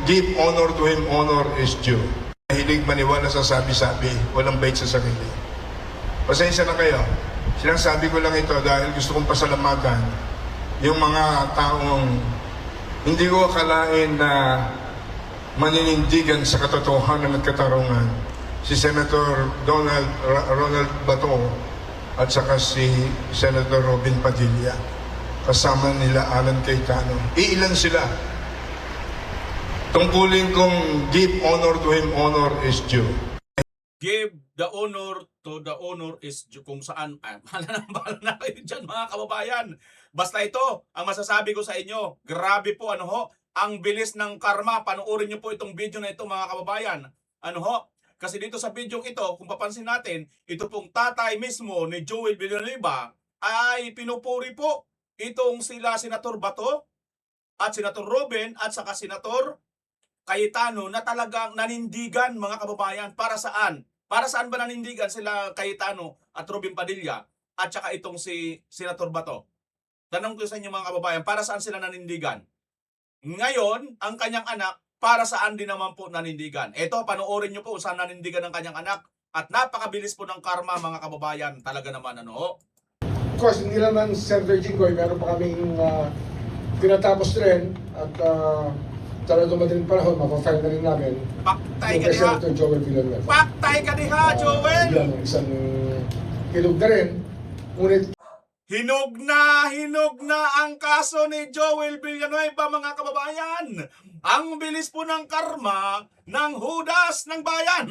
give honor to him, honor is due. Hilig maniwala sa sabi-sabi, walang bait sa sarili. Pasensya na kayo. Sinasabi ko lang ito dahil gusto kong pasalamatan yung mga taong hindi ko akalain na maninindigan sa katotohanan at katarungan. Si Senator Ronald Bato at saka si Senator Robin Padilla. Kasama nila Alan Cayetano. Iilan sila. Tungkulin kong give honor to him, honor is due. Give the honor to the honor is due. Kung saan, mahal na kayo dyan mga kababayan. Basta ito, ang masasabi ko sa inyo, grabe po ang bilis ng karma. Panoorin nyo po itong video na ito mga kababayan. Kasi dito sa video ito, kung papansin natin, ito pong tatay mismo ni Joel Villanueva ay pinupuri po itong sila Senator Bato at Senator Robin at saka Senator Cayetano na talagang nanindigan mga kababayan. Para saan? Para saan ba nanindigan sila Cayetano at Robin Padilla at saka itong si Senator Bato? Tanong ko sa inyo mga kababayan, para saan sila nanindigan? Ngayon, ang kanyang anak, para saan din naman po nanindigan? Ito, panoorin nyo po saan nanindigan ng kanyang anak. At napakabilis po ng karma mga kababayan. Talaga naman Of course, hindi naman Senator Jinggoy, meron pa kaming tinatapos rin at talagang dumating panahon, mapafile na rin namin Paktay yung ka kay diha! Senator Joel Villanueva. Paktay ka diha, Joel! Bilang isang kilog na rin. Ngunit Hinog na ang kaso ni Joel Villanueva mga kababayan. Ang bilis po ng karma ng hudas ng bayan.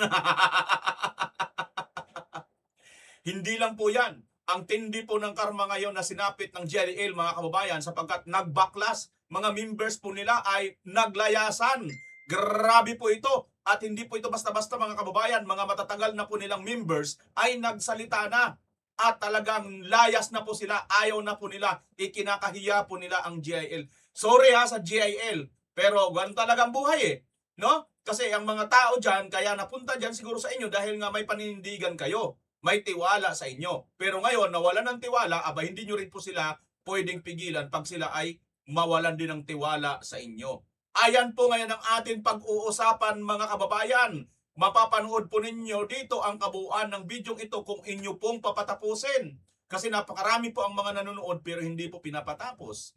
Hindi lang po yan. Ang tindi po ng karma ngayon na sinapit ng GRL mga kababayan sapagkat nagbaklas. Mga members po nila ay naglayasan. Grabe po ito. At hindi po ito basta-basta mga kababayan. Mga matatagal na po nilang members ay nagsalita na. At talagang layas na po sila, ayaw na po nila, ikinakahiya po nila ang GIL. Sorry sa GIL, pero ganun talagang buhay no? Kasi ang mga tao dyan, kaya napunta dyan siguro sa inyo dahil nga may panindigan kayo, may tiwala sa inyo. Pero ngayon, nawala ng tiwala, hindi nyo rin po sila pwedeng pigilan pag sila ay mawalan din ng tiwala sa inyo. Ayan po ngayon ang ating pag-uusapan mga kababayan. Mapapanood po ninyo dito ang kabuuan ng video ito kung inyo pong papatapusin. Kasi napakarami po ang mga nanonood pero hindi po pinapatapos.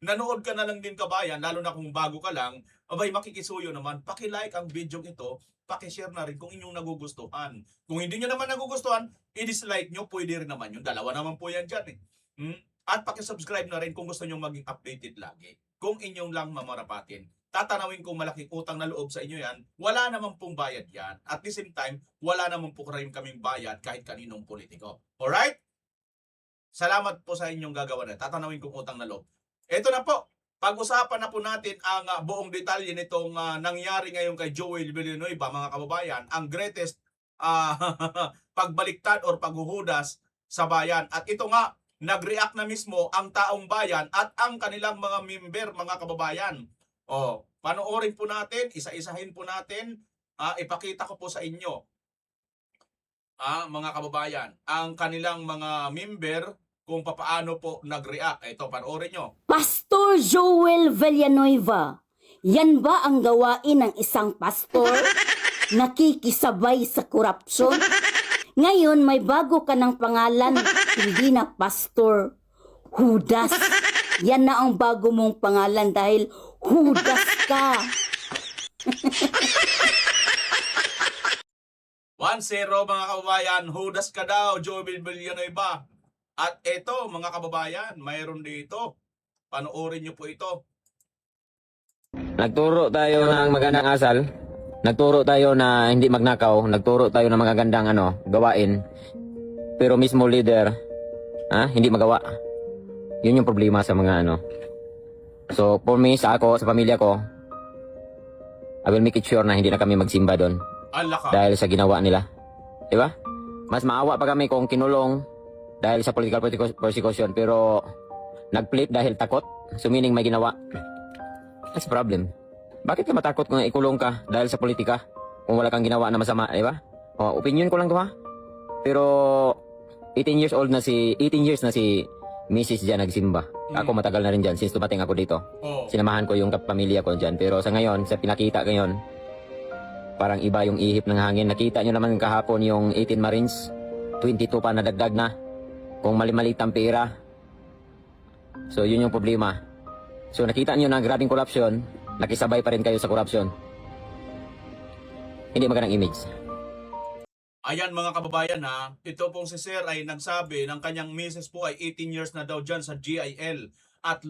Nanood ka na lang din kabayan, lalo na kung bago ka lang, makikisuyo naman, paki-like ang video ito, paki-share na rin kung inyong nagugustuhan. Kung hindi nyo naman nagugustuhan, i-dislike nyo, pwede rin naman yun. Dalawa naman po yan dyan At paki-subscribe na rin kung gusto nyo maging updated lagi. Kung inyong lang mamarapatin. Tatanawin kong malaking utang na loob sa inyo yan, wala naman pong bayad yan. At the same time, wala naman po rin kaming bayad kahit kaninong politiko. Alright? Salamat po sa inyong gagawa na. Tatanawin kong utang na loob. Ito na po. Pag-usapan na po natin ang buong detalye nitong nangyari ngayon kay Joel Villanueva, mga kababayan. Ang greatest pagbaliktad or paghuhudas sa bayan. At ito nga, nag-react na mismo ang taong bayan at ang kanilang mga member, mga kababayan. Panoorin po natin, isa-isahin po natin, ipakita ko po sa inyo, mga kababayan, ang kanilang mga member kung paano po nag-react. Ito, panoorin nyo. Pastor Joel Villanueva, yan ba ang gawain ng isang pastor? Nakikisabay sa korupsyon? Ngayon may bago ka ng pangalan, hindi na pastor, Judas. Yan na ang bago mong pangalan dahil Judas ka. 1-0 mga kababayan, Judas ka daw, Joel Villanueva. At ito mga kababayan, mayroon dito. Panoorin nyo po ito. Nagturo tayo ng magandang asal. Nagturo tayo na hindi magnakaw. Nagturo tayo ng magagandang gawain. Pero mismo leader, hindi magawa. Yun yung problema sa mga So for me, sa pamilya ko, I will make it sure na hindi na kami magsimba doon. Dahil sa ginawa nila. Diba? Mas maawa pa kami kung kinulong dahil sa political persecution. Pero nag-flip dahil takot. So meaning may ginawa. That's the problem. Bakit ka matakot kung ikulong ka dahil sa politika? Kung wala kang ginawa na masama, diba? Opinion ko lang to Pero 18 years na si misis dyan nagsimba. Ako matagal na rin dyan since dumating ako dito. Oh. Sinamahan ko yung pamilya ko dyan. Pero sa ngayon, sa pinakita ngayon, parang iba yung ihip ng hangin. Nakita nyo naman kahapon yung 18 Marines, 22 pa nadagdag na. Kung mali-maliit ang pera. So yun yung problema. So nakita nyo na grabing corruption, nakisabay pa rin kayo sa corruption. Hindi magandang image. Ayan mga kababayan ha, ito pong si Sir ay nagsabi ng kanyang misis po ay 18 years na daw dyan sa GIL at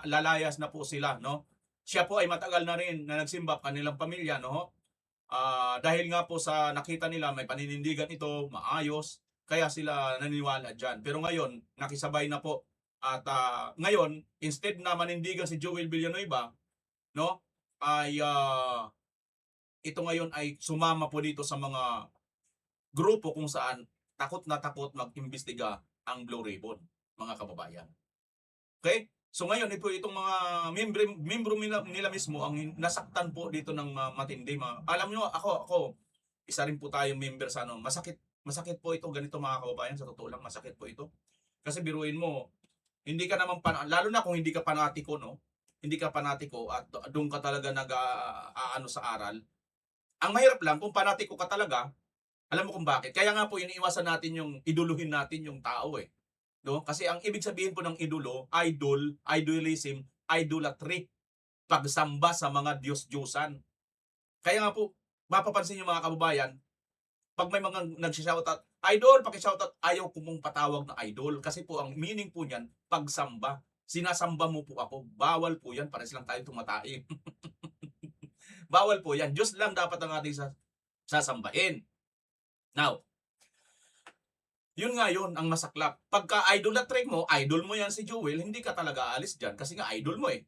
lalayas na po sila, no? Siya po ay matagal na rin na nagsimba kanilang pamilya, no? Dahil nga po sa nakita nila may paninindigan ito, maayos, kaya sila naniniwala dyan. Pero ngayon, nakisabay na po. At ngayon, instead na manindigan si Joel Villanueva, no? Ay ito ngayon ay sumama po dito sa mga grupo kung saan takot na takot mag-imbestiga ang Blue Ribbon, mga kababayan. Okay? So ngayon, itong mga membro nila mismo ang nasaktan po dito ng matindi. Alam nyo, ako, isa rin po tayo member sa ano. Masakit po ito, ganito mga kababayan, sa totoo lang, masakit po ito. Kasi biruin mo, hindi ka naman, lalo na kung hindi ka panatiko, no? Hindi ka panatiko at doon ka talaga nag-aano sa aral. Ang mahirap lang, kung panatiko ka talaga, alam mo kung bakit? Kaya nga po iniiwasan natin yung iduluhin natin yung tao eh. No? Kasi ang ibig sabihin po ng idolo, idolism, idolatry, pagsamba sa mga Diyos-Diyosan. Kaya nga po, mapapansin yung mga kababayan, pag may mga nagsishoutout, idol, pakishoutout, ayaw ko mong patawag na idol. Kasi po ang meaning po niyan, pagsamba. Sinasamba mo po ako. Bawal po yan, para silang tayo tumatain. Bawal po yan. Diyos lang dapat ang ating sasambahin. Now, yun nga yun ang masaklap. Pagka idolatry mo, idol mo yan si Joel, hindi ka talaga aalis dyan kasi nga idol mo eh.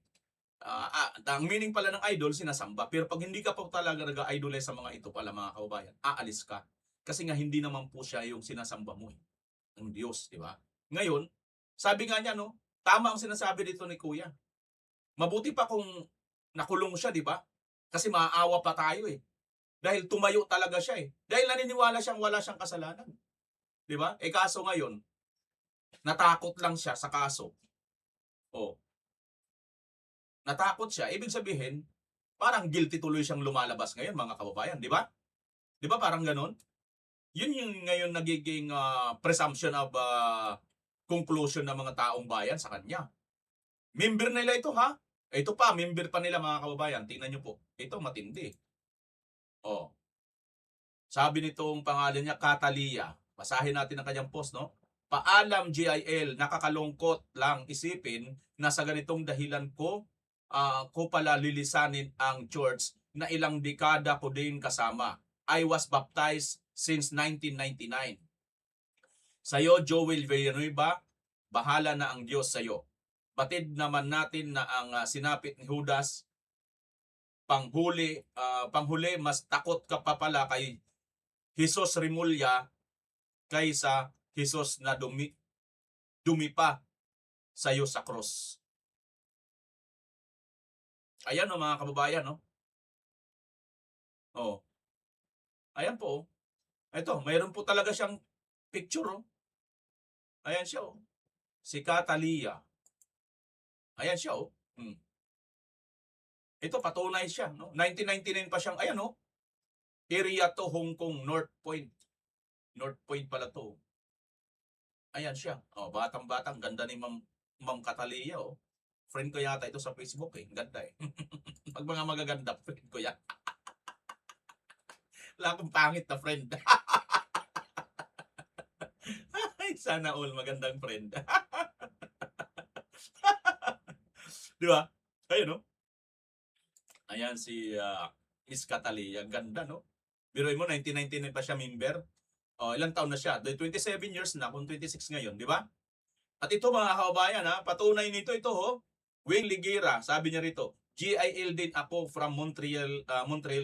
Ang meaning pala ng idol, sinasamba. Pero pag hindi ka pa talaga nag-idolize sa mga ito pala mga kababayan, aalis ka. Kasi nga hindi naman po siya yung sinasamba mo eh. Ang Diyos, di ba? Ngayon, sabi nga niya, no, tama ang sinasabi dito ni Kuya. Mabuti pa kung nakulong siya, di ba? Kasi maaawa pa tayo eh. Dahil tumayo talaga siya eh. Dahil naniniwala siyang wala siyang kasalanan. Di ba? Eh kaso ngayon, natakot lang siya sa kaso. Oh. Natakot siya. Ibig sabihin, parang guilty tuloy siyang lumalabas ngayon mga kababayan. Di ba? Di ba parang ganon? Yun yung ngayon nagiging presumption of conclusion ng mga taong bayan sa kanya. Member nila ito ha? Ito pa, member pa nila mga kababayan. Tingnan nyo po. Ito matindi. Oh. Sabi nitong pangalan niya, Catalia. Basahin natin ang kanyang post, no? Paalam GIL, nakakalungkot lang isipin na sa ganitong dahilan ko pala lilisanin ang church na ilang dekada ko din kasama. I was baptized since 1999. Sa'yo, Joel Villanueva, bahala na ang Diyos sa'yo. Batid naman natin na ang sinapit ni Judas, panghuli mas takot ka pa pala kay Jesus Rimulya kaysa Jesus na dumi pa sa iyo sa cross. Ayan o mga kababayan, no? Oh. Ayan po. Ito, mayroon po talaga siyang picture, oh. Ayan siya, oh. Si Catalia. Ayan siya, oh. Ito, patunay siya, no? 1999 pa siyang, ayan, no? Area to Hong Kong, North Point. North Point pala to. Ayan siya. Oh, batang-batang, ganda ni Ma'am Catalia, oh. Friend ko yata ito sa Facebook, eh. Ganda, eh. Pag mga magaganda, friend ko yan. Wala akong pangit na friend. Ay, sana all magandang friend. Di ba? Ayun, no? Ayan si Miss Catalia. Ganda, no? Biruin mo, 1999 pa siya member. Ilang taon na siya? 27 years na, kung 26 ngayon, di ba? At ito mga kababayan, ha, patunay nito, ito, ho. Wing Ligera, sabi niya rito, GIL din ako from Montreal,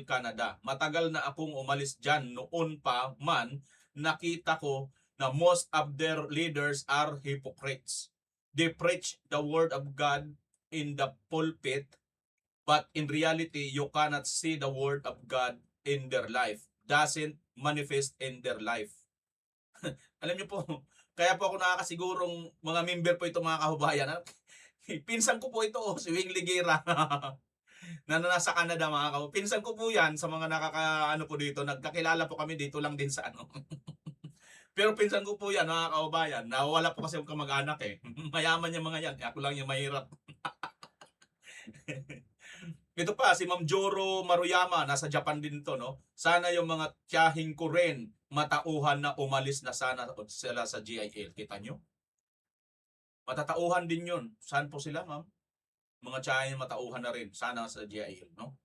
Canada. Matagal na akong umalis dyan. Noon pa man, nakita ko na most of their leaders are hypocrites. They preach the word of God in the pulpit, but in reality, you cannot see the word of God in their life. Doesn't manifest in their life. Alam niyo po, Kaya po ako nakakasigurong mga member po ito mga kababayan. Pinsan ko po ito, si Wing Ligera. Na nasa Canada mga kababayan. Pinsan ko po yan sa mga nakakaano po dito. Nagkakilala po kami dito lang din sa ano. Pero pinsan ko po yan mga kababayan. Nawala po kasi yung kamag-anak eh. Mayaman yung mga yan. Ako lang yung mahirap. Ito pa, si Ma'am Joro Maruyama, nasa Japan din to, no? Sana yung mga tiyahing ko rin, matauhan na umalis na sana sila sa GIL. Kita nyo? Matatauhan din yun. Saan po sila, ma'am? Mga tiyahing matauhan na rin, sana sa GIL, no?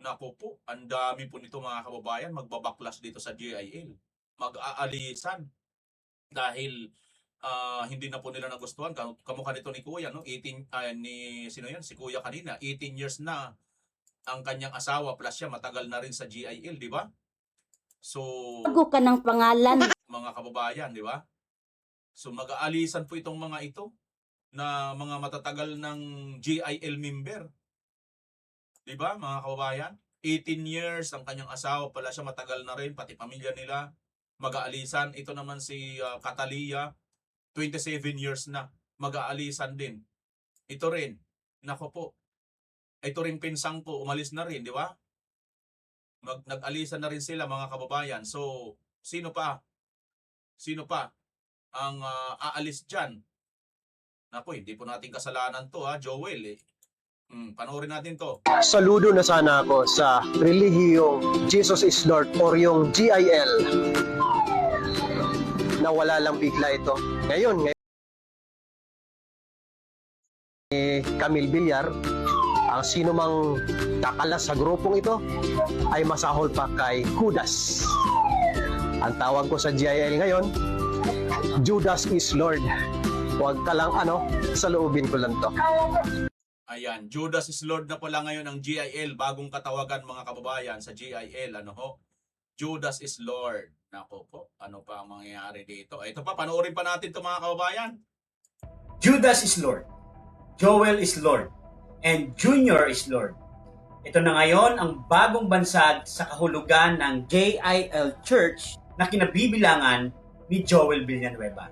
Naku po, ang dami po nito mga kababayan, magbabaklas dito sa GIL. Mag-aalisan. Dahil hindi na po nila nagustuhan. Kamukha nito ni Kuya, no? 18, sino yan? Si Kuya kanina. 18 years na ang kanyang asawa plus siya matagal na rin sa GIL, di ba? So, Bago ka ng pangalan, mga kababayan, di ba? So, mag-aalisan po itong mga ito na mga matatagal ng GIL member. Di ba, mga kababayan? 18 years ang kanyang asawa pala siya matagal na rin, pati pamilya nila mag-aalisan. Ito naman si Catalia, 27 years na, mag-aalisan din. Ito rin, nako po, ito rin pinsang ko, umalis na rin, di ba? Nag-alisan na rin sila mga kababayan. So, sino pa? Sino pa ang aalis dyan? Nako, hindi po natin kasalanan to ha, Joel eh. Panoorin natin to. Saludo na sana ako sa relihiyong Jesus is Lord or yung GIL na wala lang bigla ito. Ngayon Camille Villar, ang sino mang kakalas sa grupong ito ay masahol pa kay Judas. Ang tawag ko sa GIL ngayon, Judas is Lord. Huwag ka lang saloobin ko lang to. Ayan, Judas is Lord na pala ngayon ang GIL, bagong katawagan mga kababayan sa GIL, ano ho? Judas is Lord. Nako po, ano pa ang mangyayari dito? Ito pa, panoorin pa natin ito mga kababayan. Judas is Lord, Joel is Lord, and Junior is Lord. Ito na ngayon ang bagong bansag sa kahulugan ng JIL Church na kinabibilangan ni Joel Villanueva.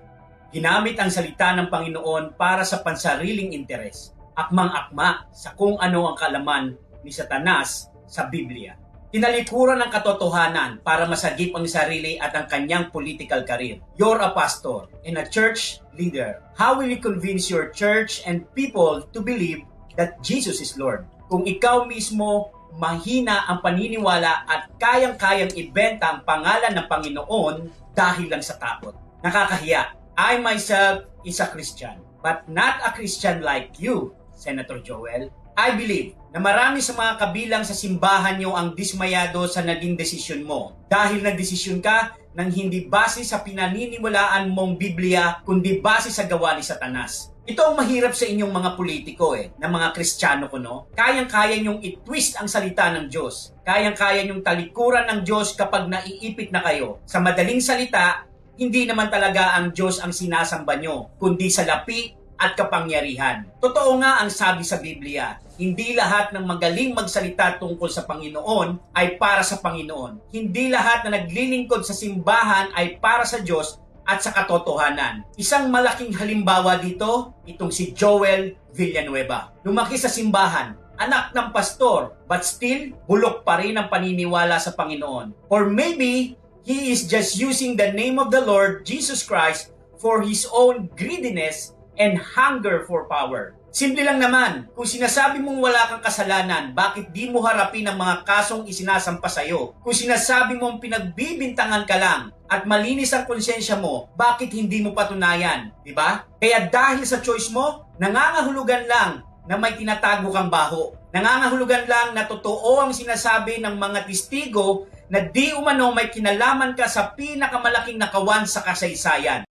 Ginamit ang salita ng Panginoon para sa pansariling interes, akmang-akma sa kung ano ang kalaman ni Satanas sa Biblia. Tinalikuran ng katotohanan para masagip ang sarili at ang kanyang political career. You're a pastor and a church leader. How will you convince your church and people to believe that Jesus is Lord? Kung ikaw mismo mahina ang paniniwala at kayang-kayang ibenta ang pangalan ng Panginoon dahil lang sa takot. Nakakahiya. I myself is a Christian, but not a Christian like you, Senator Joel. I believe na marami sa mga kabilang sa simbahan niyo ang dismayado sa naging desisyon mo dahil nagdesisyon ka nang hindi base sa pinaniniwalaan mong Biblia kundi base sa gawa ni Satanas. Ito ang mahirap sa inyong mga politiko na mga Kristiyano ko no. Kayang-kaya niyong i-twist ang salita ng Diyos. Kayang-kaya niyong talikuran ng Diyos kapag naiipit na kayo. Sa madaling salita, hindi naman talaga ang Diyos ang sinasamba niyo kundi salapi at kapangyarihan. Totoo nga ang sabi sa Biblia, hindi lahat ng magaling magsalita tungkol sa Panginoon ay para sa Panginoon. Hindi lahat na naglilingkod sa simbahan ay para sa Diyos at sa katotohanan. Isang malaking halimbawa dito, itong si Joel Villanueva. Lumaki sa simbahan, anak ng pastor, but still, bulok pa rin ang paniniwala sa Panginoon. Or maybe, he is just using the name of the Lord Jesus Christ for his own greediness and hunger for power. Simple lang naman, kung sinasabi mong wala kang kasalanan, bakit di mo harapin ang mga kasong isinasampa sa'yo? Kung sinasabi mong pinagbibintangan ka lang at malinis ang konsensya mo, bakit hindi mo patunayan? Diba? Kaya dahil sa choice mo, nangangahulugan lang na may tinatago kang baho. Nangangahulugan lang na totoo ang sinasabi ng mga testigo na di umano may kinalaman ka sa pinakamalaking nakawan sa kasaysayan.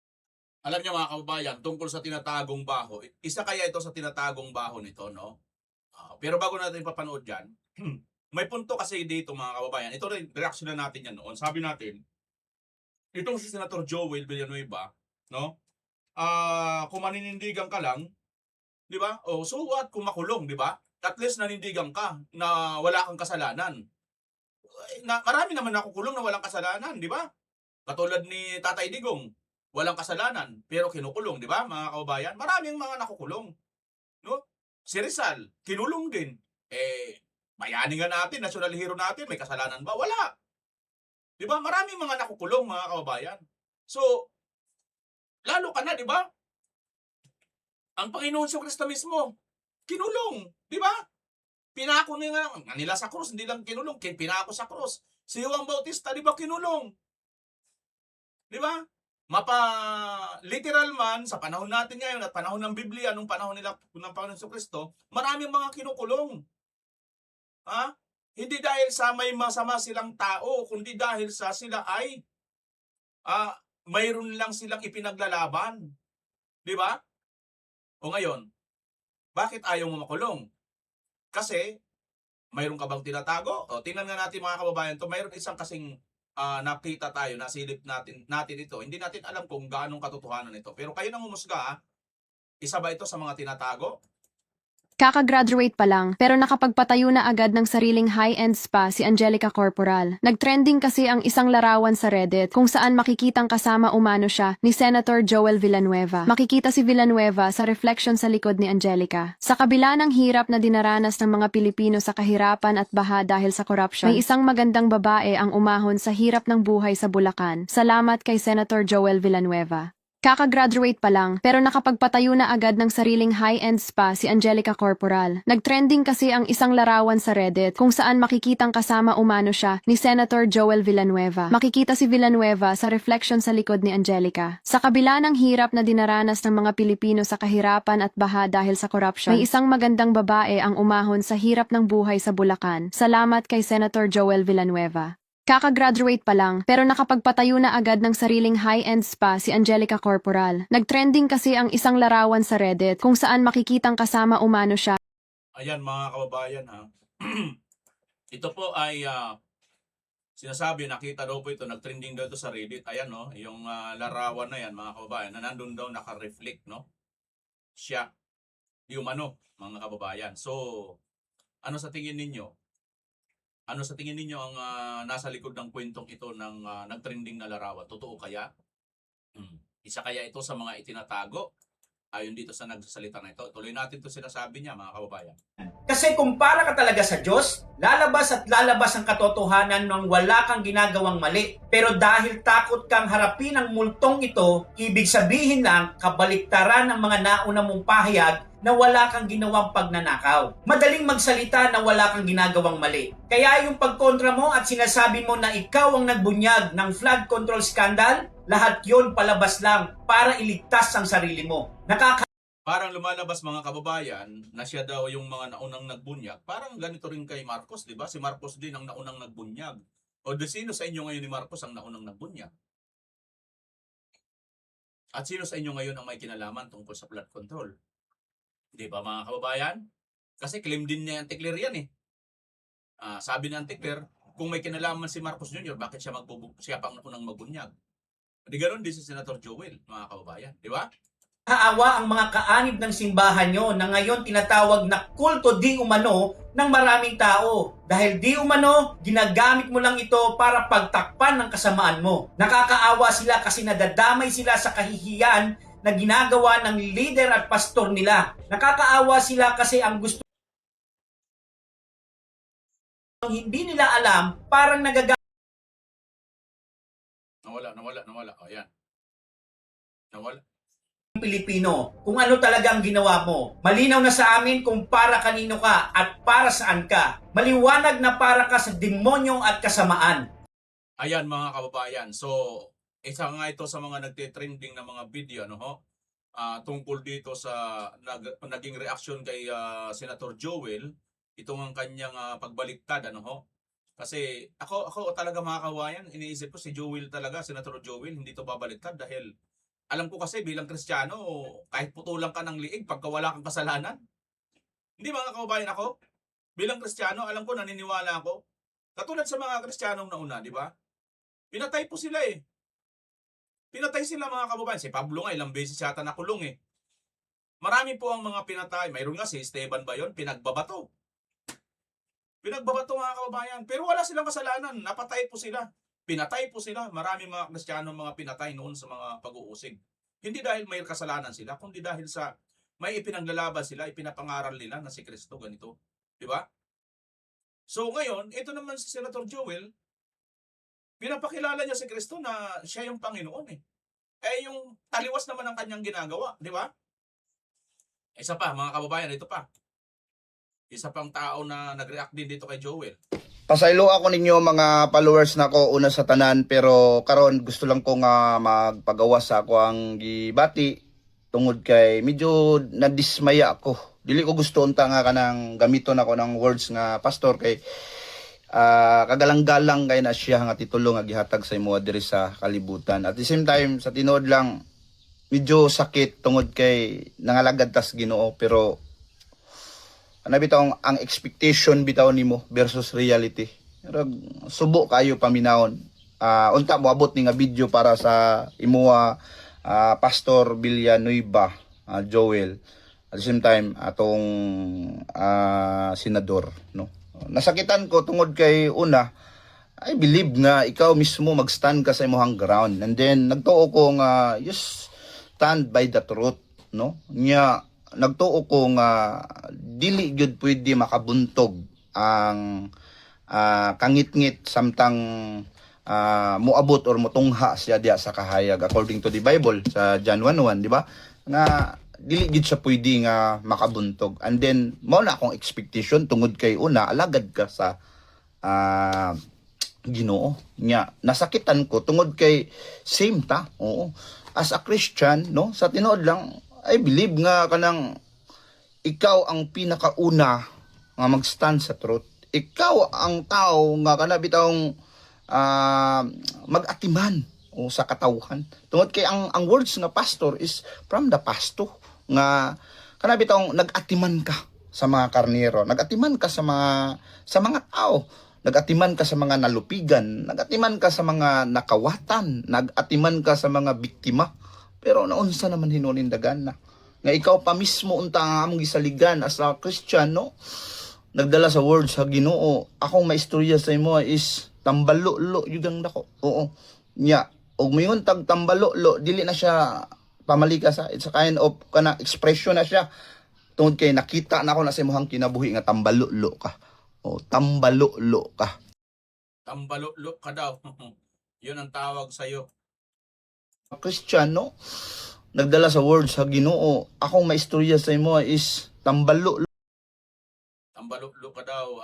Alam niyo mga kababayan, tungkol sa tinatagong baho, isa kaya ito sa tinatagong baho nito, no? Pero bago natin papanood dyan, may punto kasi dito mga kababayan. Ito rin, reaction na natin yan noon. Sabi natin, itong si Senator Joel Villanueva, no? Kung maninindigan ka lang, di ba? O, so what kung makulong, di ba? At least nanindigan ka na wala kang kasalanan. Marami naman nakukulong na walang kasalanan, di ba? Katulad ni Tatay Digong. walang kasalanan, pero kinukulong, di ba mga kababayan? Maraming mga nakukulong. No? Si Rizal, kinulong din. Bayani nga natin, national hero natin, may kasalanan ba? Wala. Di ba? Maraming mga nakukulong, mga kababayan. So, lalo ka na, di ba? Ang Panginoon sa Kristo mismo, kinulong, di ba? Pinako nila sa krus, hindi lang kinulong, pinako sa krus. Si Juan Bautista, di ba kinulong? Di ba? Literal man, sa panahon natin ngayon at panahon ng Biblia, nung panahon nila ng Panginoon sa Kristo, maraming mga kinukulong. Ha? Hindi dahil sa may masama silang tao, kundi dahil sa sila ay mayroon lang silang ipinaglalaban. Di ba? O ngayon, bakit ayaw mo makulong? Kasi, mayroon ka bang tinatago? O, tingnan nga natin mga kababayan, mayroon isang kasing nakita tayo, nasilip natin ito. Hindi natin alam kung gaano katotohanan ito. Pero kayo nang humusga, isa ba ito sa mga tinatago? Kaka-graduate pa lang, pero nakapagpatayo na agad ng sariling high-end spa si Angelica Corporal. Nag-trending kasi ang isang larawan sa Reddit kung saan makikitang kasama umano siya ni Senator Joel Villanueva. Makikita si Villanueva sa reflection sa likod ni Angelica. Sa kabila ng hirap na dinaranas ng mga Pilipino sa kahirapan at baha dahil sa corruption, may isang magandang babae ang umahon sa hirap ng buhay sa Bulacan. Salamat kay Senator Joel Villanueva. Kaka-graduate pa lang, pero nakapagpatayo na agad ng sariling high-end spa si Angelica Corporal. Nag-trending kasi ang isang larawan sa Reddit kung saan makikitang kasama umano siya ni Senator Joel Villanueva. Makikita si Villanueva sa reflection sa likod ni Angelica. Sa kabila ng hirap na dinaranas ng mga Pilipino sa kahirapan at baha dahil sa corruption, may isang magandang babae ang umahon sa hirap ng buhay sa Bulacan. Salamat kay Senator Joel Villanueva. Kaka-graduate pa lang, pero nakapagpatayo na agad ng sariling high-end spa si Angelica Corporal. Nag-trending kasi ang isang larawan sa Reddit kung saan makikitang kasama umano siya. Ayan mga kababayan ha. Ito po ay sinasabi, nakita daw po ito, nag-trending daw ito sa Reddit. Ayan no, yung larawan na yan mga kababayan, na nandun daw naka-reflect no. Siya, di umano mga kababayan. So, ano sa tingin ninyo? Ano sa tingin ninyo ang nasa likod ng kwentong ito ng nag-trending na larawan? Totoo kaya? Isa kaya ito sa mga itinatago? Ayon dito sa nagsasalita na ito. Tuloy natin ito sinasabi niya mga kababayan. Kasi kung para ka talaga sa Diyos, lalabas at lalabas ang katotohanan nang wala kang ginagawang mali. Pero dahil takot kang harapin ang multong ito, ibig sabihin lang kabaliktaran ng mga nauna mong pahayag na wala kang ginawang pagnanakaw. Madaling magsalita na wala kang ginagawang mali. Kaya yung pagkontra mo at sinasabi mo na ikaw ang nagbunyag ng flood control scandal, lahat yon palabas lang para iligtas ang sarili mo. Parang lumalabas mga kababayan na siya daw yung mga naunang nagbunyag. Parang ganito rin kay Marcos, di ba? Si Marcos din ang naunang nagbunyag. O sino sa inyo ngayon ni Marcos ang naunang nagbunyag? At sino sa inyo ngayon ang may kinalaman tungkol sa flood control? Di ba mga kababayan? Kasi claim din niya yung Antikler yan eh. Sabi ng Antikler, kung may kinalaman si Marcos Jr., bakit siya pang nakunang magbunyag? Di ganoon din si Senator Joel, mga kababayan. Di ba? Nakakaawa ang mga kaanib ng simbahan nyo na ngayon tinatawag na kulto di umano ng maraming tao. Dahil di umano, ginagamit mo lang ito para pagtakpan ng kasamaan mo. Nakakaawa sila kasi nadadamay sila sa kahihiyan na ginagawa ng leader at pastor nila. Nakakaawa sila kasi ang gusto hindi nila alam, parang Nawala. O yan. Nawala. Pilipino, kung ano talaga ang ginawa mo. Malinaw na sa amin kung para kanino ka at para saan ka. Maliwanag na para ka sa demonyo at kasamaan. Ayan mga kababayan. So, isa nga ito sa mga nagte-trending na mga video tungkol dito sa naging reaksyon kay Senator Joel, itong ang kanyang pagbaliktad Kasi ako talaga mga kababayan, iniisip ko si Joel talaga, Senator Joel, hindi to babaliktad dahil alam ko kasi bilang Kristiyano, kahit putulan ka ng liig pagka wala kang kasalanan. Hindi mga kababayan ako, bilang Kristiyano, alam ko, naniniwala ako. Katulad sa mga Kristiyanong nauna, di ba? Pinatay po sila eh. Pinatay sila mga kababayan. Si Pablo nga, ilang beses yata nakulong eh. Marami po ang mga pinatay. Mayroon nga si Esteban ba yun? Pinagbabato. Pinagbabato mga kababayan. Pero wala silang kasalanan. Napatay po sila. pinatay po sila. Marami mga Kristiyano mga pinatay noon sa mga pag-uusig. Hindi dahil may kasalanan sila, kundi dahil sa may ipinaglalaban sila, ipinapangaral nila na si Kristo ganito. Di ba? So ngayon, ito naman si Senator Joel, pinapakilala niya si Kristo na siya yung Panginoon eh. Eh yung taliwas naman ang kanyang ginagawa, di ba? Isa pa, mga kababayan, ito pa. Isa pang tao na nag-react din dito kay Joel. Pasaylo ako ninyo mga followers nako una sa tanan, pero karon gusto lang ko nga magpagawas sa ako ang gibati tungod kay medyo nadismaya ako. Dili ko gusto unta nga kanang gamiton ako ng words nga pastor kay kagalang-galang kay na siya nga titulo nga gihatag sa imo diri sa kalibutan. At the same time sa tinuod lang medyo sakit tungod kay nangalagad tas Ginoo, pero ano bitaw ang expectation bitaw nimo versus reality. Pero subo kayo paminawon. Unta moabot ni nga video para sa imuha Pastor Villanueva, Joel. At the same time atong senador, no. Nasakitan ko tungod kay una I believe nga ikaw mismo magstand ka sa imong ground, and then nagtuo ko nga you stand by the truth, no. Nya nagtuo ko nga dili gyud pwede makabuntog ang kangit-ngit samtang moabot or motungha siya diya sa kahayag according to the Bible sa John 1:1, di ba? Nga dili gyud siya pwede nga makabuntog. And then mao na akong expectation tungod kay una alagad ka sa Ginoo. Nya nasakitan ko tungod kay same ta. Oo. As a Christian, no, sa tinuod lang I believe nga kanang ikaw ang pinakauna nga magstand sa truth. Ikaw ang tao nga kana bitawng mag-atiman o sa katawhan. Tungod kay ang words nga pastor is from the pastor nga kana bitawng nag-atiman ka sa mga karnero, nag-atiman ka sa mga tao, nag-atiman ka sa mga nalupigan, nag-atiman ka sa mga nakawatan, nag-atiman ka sa mga biktima. Pero naunsa naman hinunindagan na nga ikaw pa mismo unta nga among gisaligan as a Christian, no, nagdala sa word sa Ginoo. Akong maistorya sa imo is tambalulo yugang dako. Oo. Nya og mayon tag tambalulo dili na siya pamalika sa it's a kind of kana expression na siya tungod kay nakita na ako na sa imong kinabuhi nga tambalulo ka. O tambalulo ka. Tambalulo ka daw. Yun ang tawag sa iyo. Christian, no, nagdala sa word sa Ginoo. Akong maistorya sa imo is tambalulo. Tambalulo ka daw,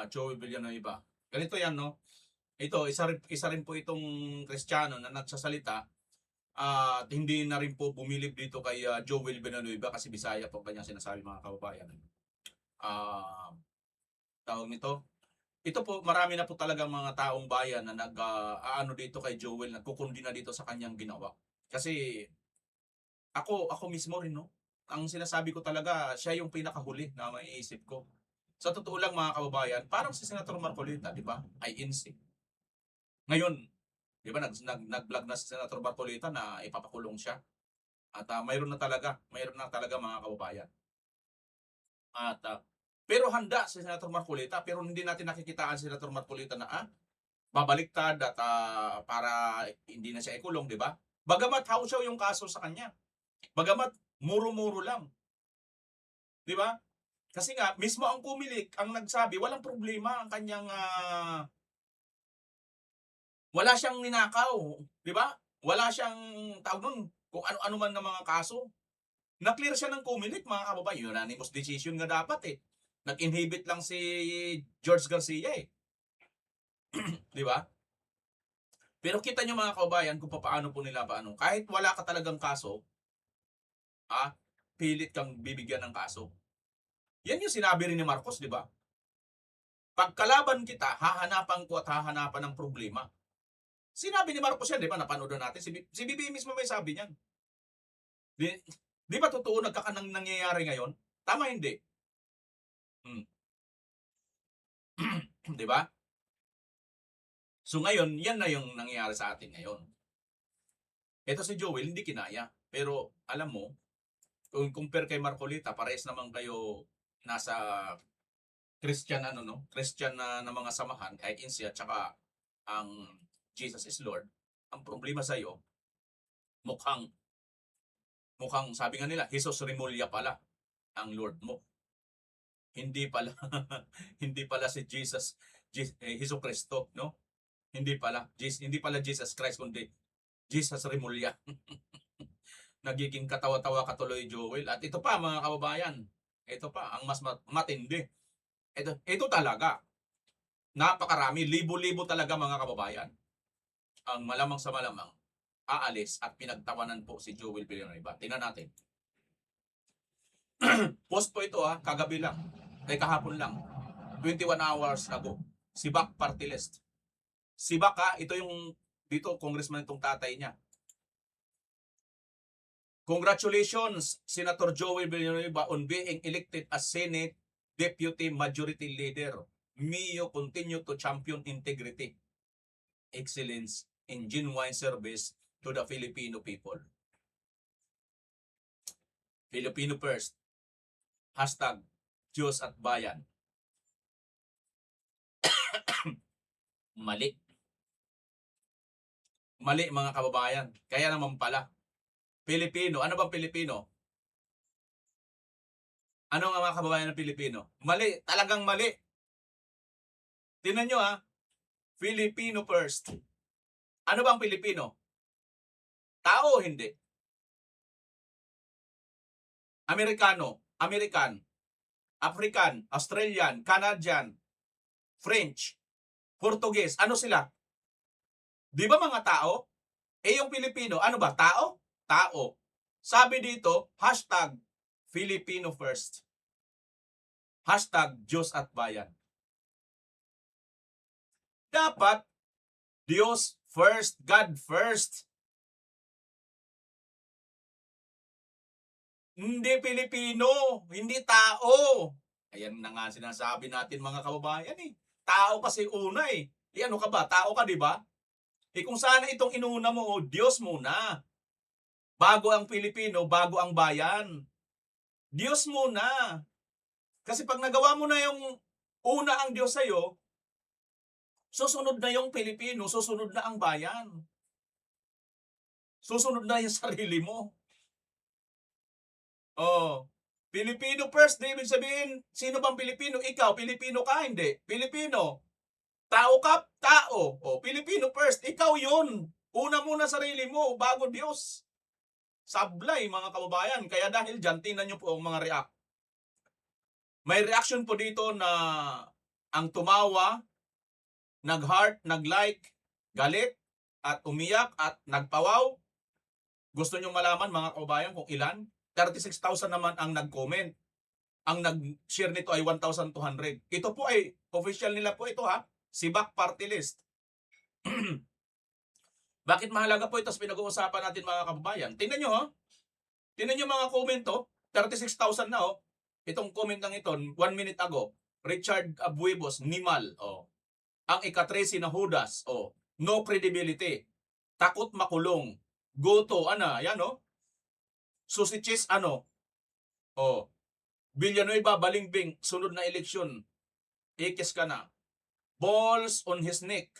Joey Villanueva. Ganito yan, no? Ito, isa rin po itong Kristiyano na nagsasalita at hindi na rin po bumilib dito kay Joel Villanueva kasi Bisaya po kanyang sinasabi, mga kababayan. Tawag nito. Ito po, marami na po talaga mga taong bayan na nag-aano dito kay Joel, nagkukundi na dito sa kanyang ginawa. Kasi ako mismo rin, no? Ang sinasabi ko talaga, siya yung pinakahuli na maiisip ko. Sa totoo lang, mga kababayan, parang si Senator Marcolita, di ba? Ay INC. Ngayon, di ba, nag-vlog na si Senator Marcolita na ipapakulong siya. At mayroon na talaga mga kababayan. At pero handa si Senator Marcolita, pero hindi natin nakikitaan si Senator Marcolita na babaliktad at para hindi na siya ikulong, di ba? Bagamat hausaw yung kaso sa kanya. Bagamat muro-muro lang. Di ba? Kasi nga, mismo ang kumilik, ang nagsabi, walang problema ang kanyang wala siyang ninakaw, di ba? Wala siyang tawag nun, kung ano-ano man ng mga kaso. Na-clear siya ng kumilik, mga kababayan. Unanimous decision nga dapat eh. Nag-inhibit lang si George Garcia eh. Di ba? Pero kita nyo, mga kababayan, kung paano po nila paano. Kahit wala ka talagang kaso, pilit kang bibigyan ng kaso. Yan yung sinabi rin ni Marcos, di ba? Pagkalaban kita, hahanapan ko at hahanapan ng problema. Sinabi ni Marcos yan, di ba? Napanood natin. Si Bibi mismo may sabi niyan. Di ba totoo nagkakanang nangyayari ngayon? Tama hindi? Di ba? So ngayon, yan na yung nangyayari sa atin ngayon. Ito si Joel, hindi kinaya. Pero alam mo, kung compare kay Marcolita, parehas naman kayo nasa Christian Christian na mga samahan, kahit INC at saka ang Jesus is Lord. Ang problema sa iyo, mukhang sabi nga nila, Jesus Remulla pala ang Lord mo. Hindi pala hindi pala si Hesus Kristo, no? Hindi pala Jesus Christ kundi Jesus Remulla. Nagiging katawa-tawa ka tuloy, Joel. At ito pa mga kababayan, ito pa ang mas matindi. Ito talaga. Napakarami, libo-libo talaga mga kababayan. Ang malamang sa malamang aalis at pinagtawanan po si Joel Villanueva. Tingnan natin. Post po ito kagabi lang. Kahapon lang. 21 hours ago. Sibak Party List. Sibak ito yung dito congressman itong tatay niya. Congratulations Senator Joel Villanueva on being elected as Senate Deputy Majority Leader. Mio continue to champion integrity, excellence, and genuine service to the Filipino people. Filipino first. Hashtag Diyos at Bayan. Mali. Mali mga kababayan. Kaya naman pala. Pilipino. Ano bang Pilipino? Ano nga mga kababayan ng Pilipino? Mali. Talagang mali. Tingnan nyo Filipino first. Ano bang Pilipino? Tao o hindi? Amerikano, American, African, Australian, Canadian, French, Portuguese. Ano sila? Di ba mga tao? Yung Pilipino, ano ba? Tao? Tao. Sabi dito, hashtag Filipino first. Hashtag Diyos at Bayan. Dapat, Diyos first, God first. Hindi Pilipino, hindi tao. Ayan na nga sinasabi natin mga kababayan Tao kasi una ano ka ba? Tao ka, di ba? Kung sana itong inuna mo, Diyos muna. Bago ang Pilipino, bago ang bayan. Diyos muna. Kasi pag nagawa mo na yung una ang Diyos sa'yo, susunod na yung Pilipino, susunod na ang bayan. Susunod na yung sarili mo. Pilipino first, di ibig sabihin, sino bang Pilipino? Ikaw, Pilipino ka, hindi. Pilipino. Tao ka, tao. Pilipino first, ikaw yun. Una muna sarili mo, bago Diyos. Sablay, mga kababayan. Kaya dahil dyan, tingnan nyo po ang mga react. May reaction po dito na ang tumawa, nag-heart, nag-like, galit, at umiyak, at nagpawaw. Gusto nyo malaman, mga kababayan, kung ilan? 36,000 naman ang nag-comment. Ang nag-share nito ay 1,200. Ito po ay official nila po ito Sibak Party List. Bakit mahalaga po ito sa pinag-uusapan natin mga kababayan? Tingnan nyo Tingnan nyo mga comment 36,000 na Itong comment lang ito, 1 minute ago. Richard Abuevos, Nimal. Ang ika-13 na Judas. No credibility. Takot makulong. Goto, yan Susichis, Villanueva, Balimbing, sunod na eleksyon. Ikis ka na. Balls on his neck.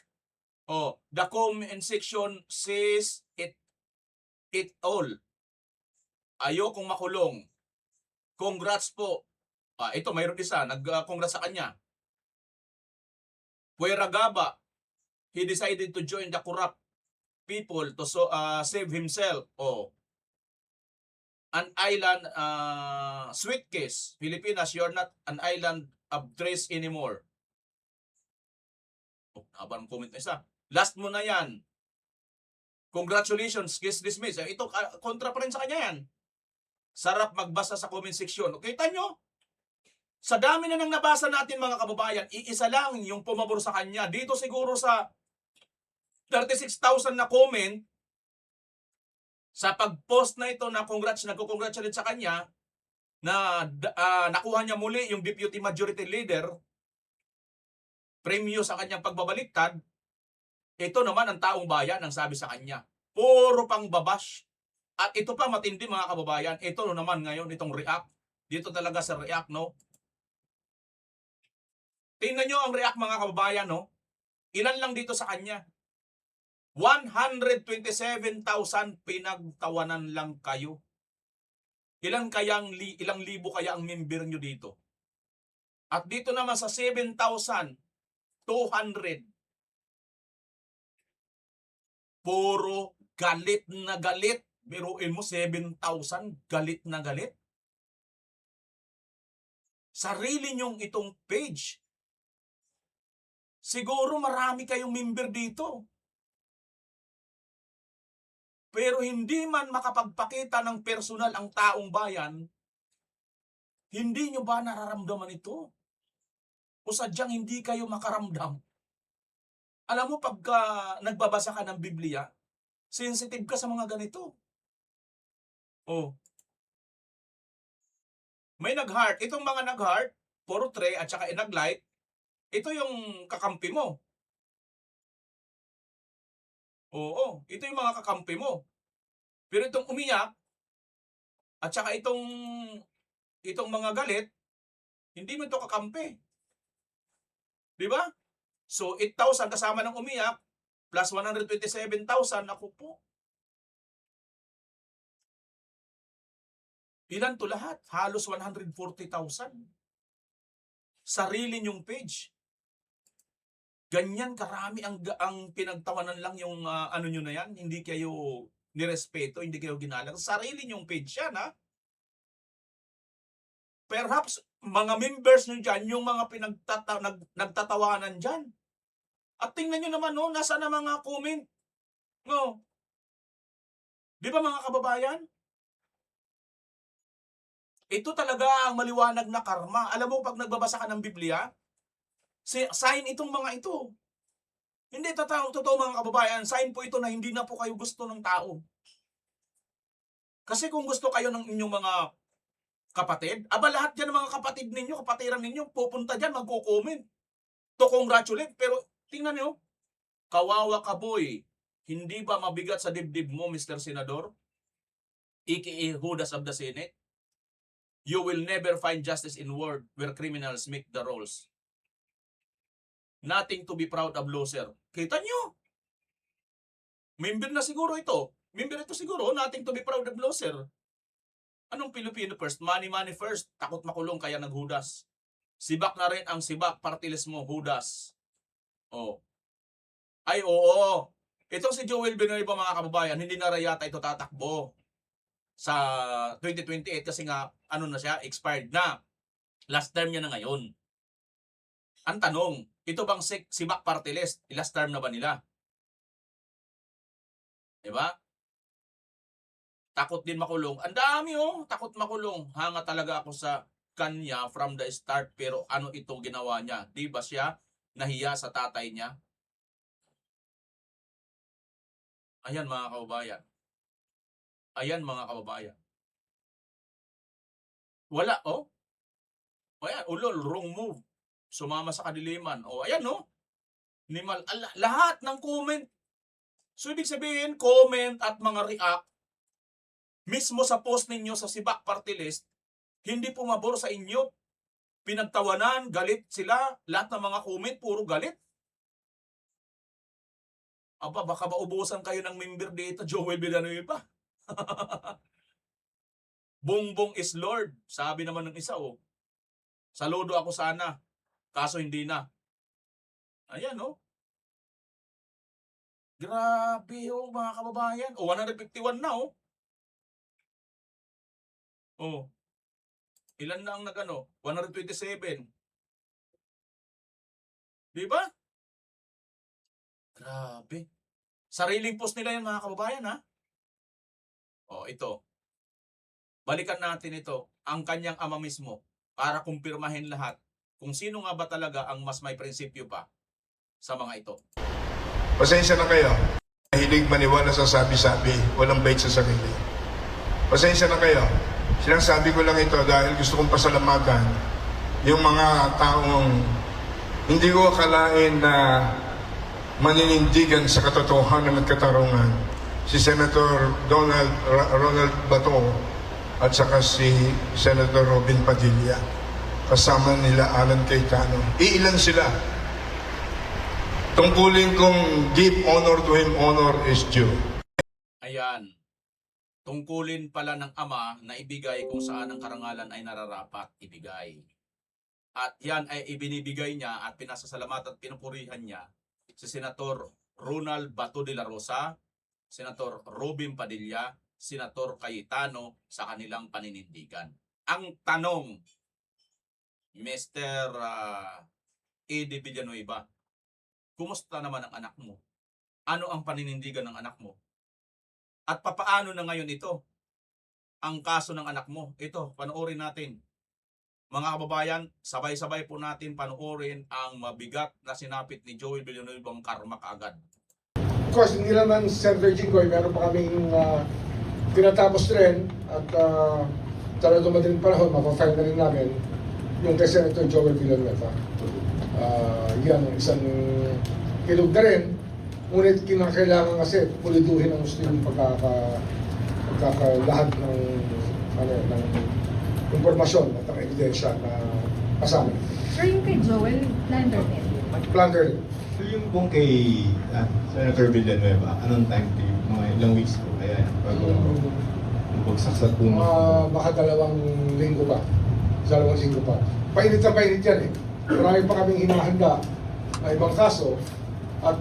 The comment section says it all. Ayokong makulong. Congrats po. Ito, mayroon isa. Nag-congrats sa kanya. Pueragaba, he decided to join the corrupt people to save himself. An island sweet case. Pilipinas, you're not an island of dress anymore. Habang comment na isa. Last mo na yan. Congratulations, case dismissed. Ito, kontra pa rin sa kanya yan. Sarap magbasa sa comment section. Kita nyo? Sa dami na nang nabasa natin mga kababayan, iisa lang yung pumabor sa kanya. Dito siguro sa 36,000 na comment, sa pag-post na ito na nagko-congratulate sa kanya na nakuha niya muli yung Deputy Majority Leader, premyo sa kanyang pagbabaliktad, ito naman ang taong bayan ang sabi sa kanya. Puro pang babash. At ito pa matindi mga kababayan, ito naman ngayon itong react. Dito talaga sa react, Tingnan nyo ang react mga kababayan, Ilan lang dito sa kanya. 127,000 pinagtawanan lang kayo. Ilang libo kaya ang member nyo dito? At dito naman sa 7,200, puro galit na galit. Biruin mo, 7,000 galit na galit. Sarili nyong itong page. Siguro marami kayong member dito. Pero hindi man makapagpakita ng personal ang taong bayan, hindi nyo ba nararamdaman ito? O sadyang hindi kayo makaramdam? Alam mo, pagka nagbabasa ka ng Biblia, sensitive ka sa mga ganito. Oh. May nag-heart. Itong mga nag-heart, puro tray at saka nag-light, ito yung kakampi mo. Oo, ito yung mga kakampi mo. Pero itong umiyak, at saka itong mga galit, hindi mo ito kakampi. Di ba? So, 8,000 kasama ng umiyak, plus 127,000, ako po. Ilan to lahat? Halos 140,000. Sarili nyong page. Ganyan karami ang pinagtawanan lang yung ano nyo na yan. Hindi kayo nirespeto, hindi kayo ginalang. Sarili nyong page yan, ha? Perhaps, mga members nyo dyan, yung mga nagtatawanan dyan. At tingnan nyo naman, no, nasa na mga comment. No? Di ba mga kababayan? Ito talaga ang maliwanag na karma. Alam mo, pag nagbabasa ka ng Biblia, sign itong mga ito. Hindi, totoo mga kababayan, sign po ito na hindi na po kayo gusto ng tao. Kasi kung gusto kayo ng inyong mga kapatid, lahat dyan ng mga kapatid ninyo, kapatiran ninyo, pupunta dyan, magko-comment to congratulate. Pero tingnan nyo, kawawa ka boy, hindi ba mabigat sa dibdib mo, Mr. Senador? aka Judas of the Senate? You will never find justice in world where criminals make the rules. Nothing to be proud of, loser. Kita nyo? Member na siguro ito. Member ito siguro, nothing to be proud of, loser. Anong Filipino first? Money, money first. Takot makulong kaya naghudas. Sibak na rin ang sibak, party list mo, Judas. Oh. Ay, oo. Itong si Joel Villanueva, mga kababayan, hindi na yata ito tatakbo sa 2028 kasi nga, ano na siya, expired na. Last term niya na ngayon. Ang tanong, ito bang sibak party list, last term na ba nila? Diba? Takot din makulong. Ang dami takot makulong. Hanga talaga ako sa kanya from the start, pero ano ito ginawa niya? Di ba siya nahiya sa tatay niya? Ayan mga kababayan. Ayan mga kababayan. Wala, Ayan, ulol, wrong move. Sumama sa kadiliman. Ayan, lahat ng comment. So, ibig sabihin, comment at mga react, mismo sa post ninyo sa Sibak Party List, hindi pumabor sa inyo. Pinagtawanan, galit sila. Lahat ng mga comment, puro galit. Baka maubusan kayo ng member dito, Joel Villanueva. Bongbong is Lord. Sabi naman ng isa, saludo ako sana. Kaso hindi na. Ayan, Grabe, mga kababayan. 151 na, Ilan na ang 127. Di ba? Grabe. Sariling post nila yan, mga kababayan, ha? Ito. Balikan natin ito. Ang kanyang ama mismo para kumpirmahin lahat kung sino nga ba talaga ang mas may prinsipyo pa sa mga ito. Pasensya na kayo. Mahilig maniwala sa sabi-sabi, walang bait sa sarili. Pasensya na kayo. Sinasabi ko lang ito dahil gusto kong pasalamatan yung mga taong hindi ko akalain na maninindigan sa katotohanan at katarungan. Si Senator Ronald Bato at saka si Senator Robin Padilla. Kasama nila Alan Cayetano. Iilan sila. Tungkulin kong give honor to him, honor is due. Ayan. Tungkulin pala ng ama na ibigay kung saan ang karangalan ay nararapat ibigay. At yan ay ibinibigay niya at pinasasalamatan at pinupurihan niya si Senator Ronald Bato de la Rosa, Senator Robin Padilla, Senator Cayetano sa kanilang paninindigan. Ang tanong, Mr. Eddie Villanueva, kumusta naman ang anak mo? Ano ang paninindigan ng anak mo? At papaano na ngayon ito? Ang kaso ng anak mo. Ito, panoorin natin. Mga kababayan, sabay-sabay po natin panoorin ang mabigat na sinapit ni Joel Villanueva ang karma kaagad. Of course, hindi naman Senator Jinggoy, meron pa kaming tinatapos rin at talagang madaling panahon, mapafile na rin namin yung kay Senator Joel Villanueva. Yan, isang kilog na rin. Ngunit kinakailangan kasi puliduhin ang gusto yung pagkakalahat ng impormasyon at ang ebidensya na kasama. Sir, yung kay Joel, planter din. Planter rin. So yung pong kay Senator Villanueva, anong time kayo? Mga ilang weeks po kaya bago magbagsaksat po Baka 2 linggo pa. 2 linggo pa. Painit na painit yan eh. Marami pa kaming hinahanda na ibang kaso. At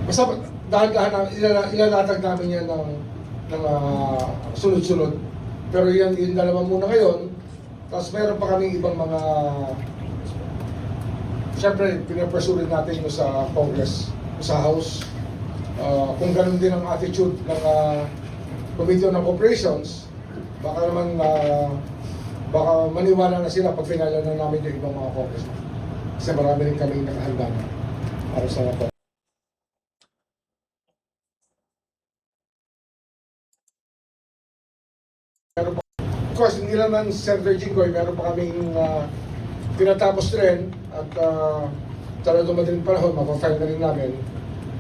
basta dahan-dahan ilalatag namin yan ng sunod-sunod. Pero yan, yung 2 muna ngayon. Tapos meron pa kaming ibang mga siyempre, pinapursuit natin yung sa Congress, sa House. Kung ganun din ang attitude ng Committee on Appropriations, baka naman baka maniwala na sila pag pinala na namin yung ibang mga congressmen. Kasi marami rin kami nakahanda na para sa Congress. Of course, hindi naman Senator Jinggoy, meron pa kaming tinatapos rin at talagang madaling panahon, mapafile na rin namin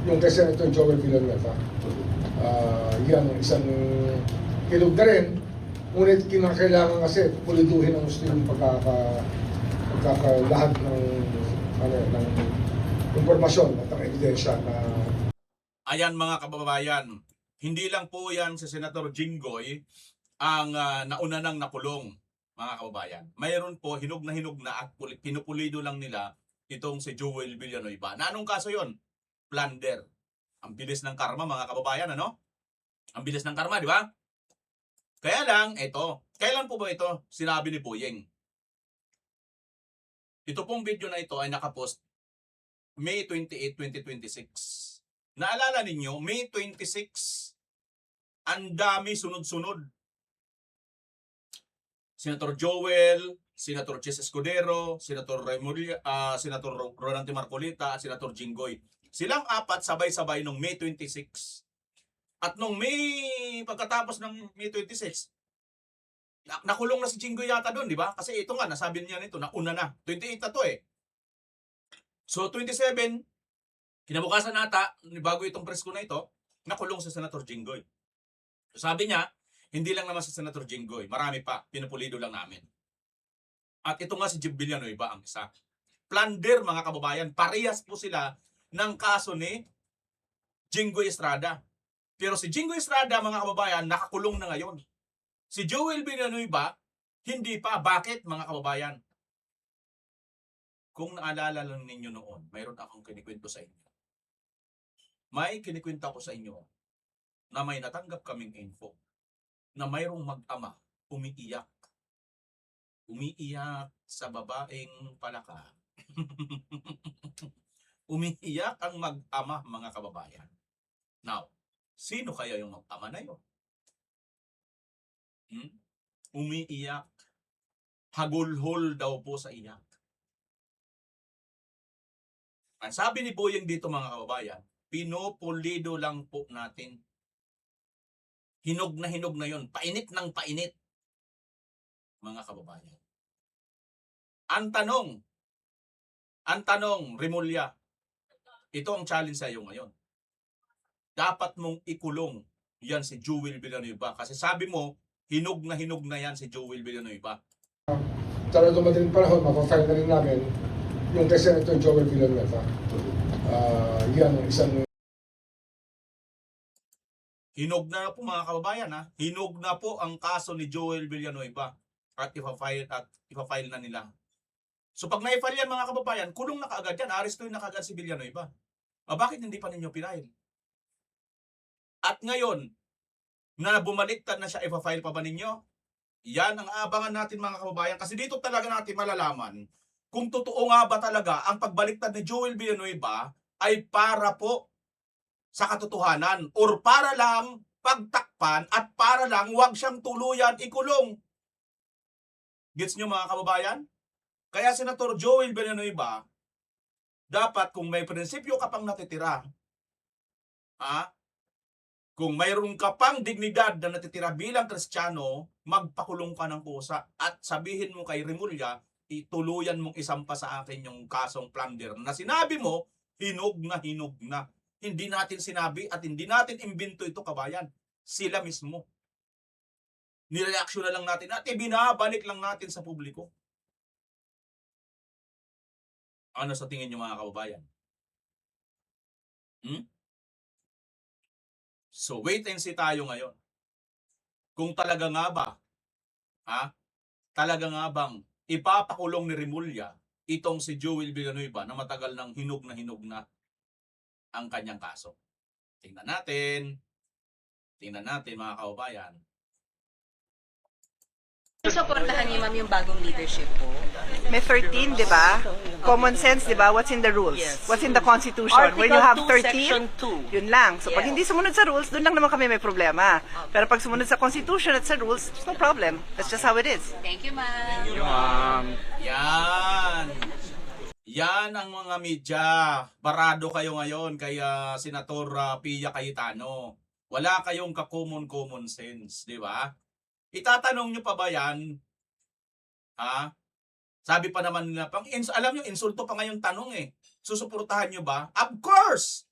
yung kay Senator Joel Villanueva. Yan, isang kilog na rin. Ngunit kinakailangan kasi puliduhin ang gusto yung pagkakalahat ng impormasyon at ang ebidensya na Ayan mga kababayan, hindi lang po yan si Senator Jinggoy ang nauna nang nakulong, mga kababayan. Mayroon po hinog na at pinupulido lang nila itong si Joel Villanueva. Na anong kaso yon? Plunder. Ang bilis ng karma, mga kababayan, ano? Ang bilis ng karma, di ba? Kaya lang, ito. Kailan po ba ito sinabi ni Boyeng? Ito pong video na ito ay nakapost May 28, 2026. Naalala ninyo, May 26, ang dami sunod-sunod. Senator Joel, Senator Chis Escudero, Senator Senator Rolante Marcolita, at Senator Jinggoy. Silang 4 sabay-sabay nung May 26. At nung pagkatapos ng May 26, nakulong na si Jinggoy yata doon, di ba? Kasi ito nga, nasabi niya nito, nauna na. 28 na to eh. So 27, kinabukasan nata, bago itong presko na ito, nakulong si Senator Jinggoy. So sabi niya, hindi lang naman si Senator Jinggoy, marami pa, pinupulido lang namin. At ito nga si Joel Villanueva ang isa. Plunder, mga kababayan, parehas po sila ng kaso ni Jinggoy Estrada. Pero si Jinggoy Estrada, mga kababayan, nakakulong na ngayon. Si Joel Villanueva, hindi pa. Bakit, mga kababayan? Kung naalala lang ninyo noon, mayroon akong kinikwento sa inyo. May kinikwento ako sa inyo na may natanggap kaming info na mayroong mag-ama umiiyak. Umiiyak sa babaeng palaka. Umiiyak ang mag-ama, mga kababayan. Now, sino kaya yung mag-ama na yun? Umiiyak. Hagulhol daw po sa iyak. Ang sabi ni Boyeng dito, mga kababayan, pinupulido lang po natin. Hinog na yun. Painit ng painit. Mga kababayan. Ang tanong, Rimulya, ito ang challenge sa iyo ngayon. Dapat mong ikulong yan si Joel Villanueva. Kasi sabi mo, hinog na yan si Joel Villanueva. talagang madaling panahon, mapafile na rin namin yung kay Senator Joel Villanueva. Yan ang isang Hinog na po mga kababayan ha. Hinog na po ang kaso ni Joel Villanueva at ipa-file na nila. So pag na-file yan mga kababayan, kulong na kaagad yan, arestuin na kaagad si Villanueva. Bakit hindi pa ninyo pinail? At ngayon, na bumaliktad na siya, ipa-file pa ba ninyo? Yan ang abangan natin mga kababayan kasi dito talaga natin malalaman kung totoo nga ba talaga ang pagbaliktad ni Joel Villanueva ay para po sa katotohanan or para lang pagtakpan at para lang wag siyang tuluyan ikulong. Gets nyo mga kababayan? Kaya Senator Joel Villanueva, dapat kung may prinsipyo ka pang natitira, kung mayroon ka pang dignidad na natitira bilang Kristiyano, magpakulong ka ng kusa at sabihin mo kay Remulla, ituluyan mong isampa sa akin yung kasong plunder na sinabi mo, hinog na hinog na. Hindi natin sinabi at hindi natin imbento ito kabayan. Sila mismo. Nireaksyon na lang natin at ibinabalik lang natin sa publiko. Ano sa tingin nyo mga kababayan? So wait and see tayo ngayon. Kung talaga nga ba, talaga nga bang ipapakulong ni Remulla itong si Joel Villanueva na matagal nang hinog na ang kanyang kaso. Tingnan natin mga kababayan. Suportahan niyo, ma'am, yung bagong leadership po. May 13, di ba? Common sense, di ba? What's in the rules? What's in the Constitution? When you have 13, yun lang. So pag hindi sumunod sa rules, doon lang naman kami may problema. Pero pag sumunod sa Constitution at sa rules, there's no problem. That's just how it is. Thank you, ma'am. Yan ang mga media. Barado kayo ngayon kay Senator Pia Cayetano. Wala kayong ka-common sense, di ba? Itatanong nyo pa ba yan? Sabi pa naman nila, alam nyo, insulto pa ngayong tanong eh. Susuportahan nyo ba? Of course!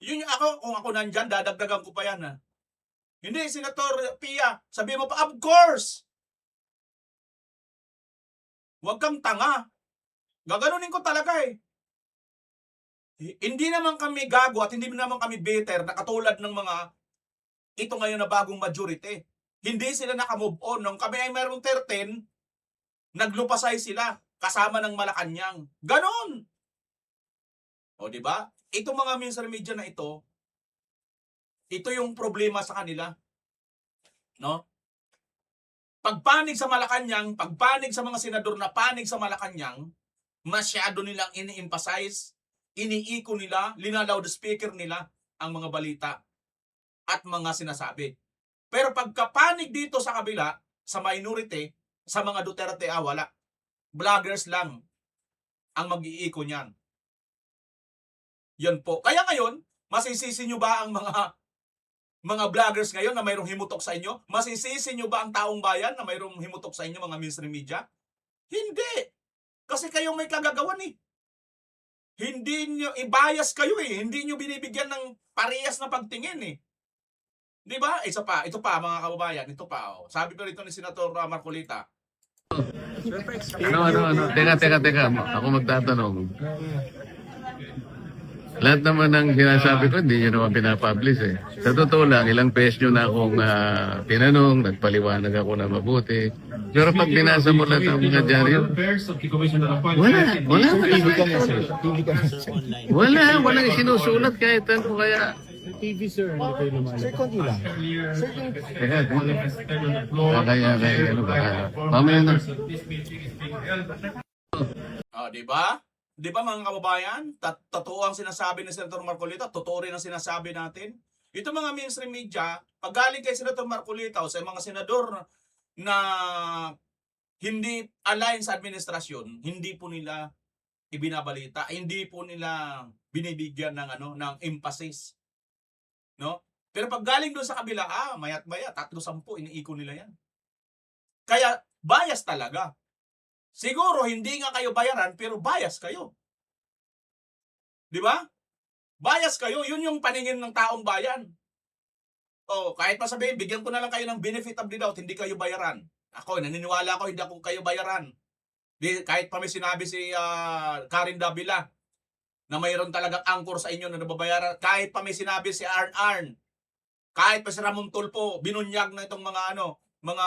Yun yung kung ako nandyan, dadagdagan ko pa yan Hindi, Senator Pia, sabi mo pa, of course! Huwag kang tanga. Gaganunin ko talaga eh. Hindi naman kami gago at hindi naman kami bitter na katulad ng mga ito ngayon na bagong majority. Hindi sila nakamove on. Nung kami ay mayroong 13, naglupasay sila kasama ng Malacanang. Ganon! O diba? Itong mga mainstream media na ito yung problema sa kanila. No? Pagpanig sa Malacanang, pagpanig sa mga senador na panig sa Malacanang, masyado nilang ini-emphasize, iniiko nila, linaloud-speaker nila ang mga balita at mga sinasabi. Pero pagkapanig dito sa kabila, sa minority, sa mga Duterte, wala. Vloggers lang ang mag-iiko niyan. Yan po. Kaya ngayon, masisisi nyo ba ang mga vloggers ngayon na mayroong himutok sa inyo? Masisisi nyo ba ang taong bayan na mayroong himutok sa inyo, mga mainstream media? Hindi. Kasi kayong may kagagawan eh. Hindi nyo, i-bias kayo eh. Hindi nyo binibigyan ng parehas na pagtingin eh. Di ba? Ito pa mga kababayan, ito pa. Sabi ko rito ni Senator Marcolita. Teka. Ako magtatanong. Lahat naman ng sinasabi ko, hindi nyo naman pinapublish eh. Sa totoo lang, ilang beses nyo na akong tinanong, nagpaliwanag ako na mabuti. Pero pag binasa mo lahat ang mga dyaryo, walang sinusulat kahit ano kaya. TV sir, hindi kayo lumalabas. Sir, konti lang. Kaya, ano ba? Mamaya na. Di ba? Di ba mga kababayan? Totoo ang sinasabi ni Senator Marcolita, totoo rin ang sinasabi natin. Ito mga mainstream media, pag galing kay Senator Marcolita o sa mga senador na hindi align sa administrasyon, hindi po nila ibinabalita, hindi po nila binibigyan ng emphasis. No? Pero pag galing doon sa kabila, mayat maya, 3-10 iniiko nila yan. Kaya bias talaga. Siguro hindi nga kayo bayaran pero bias kayo. Di ba? Bias kayo, yun yung paningin ng taong bayan. O kahit pa sabihin, bigyan ko na lang kayo ng benefit of the doubt, hindi kayo bayaran. Ako, naniniwala ko hindi ako kayo bayaran. Kahit pa may sinabi si Karen Davila na mayroon talagang angkor sa inyo na nababayaran, kahit pa may sinabi si Arn, kahit pa si Ramon Tulfo, binunyag na itong mga mga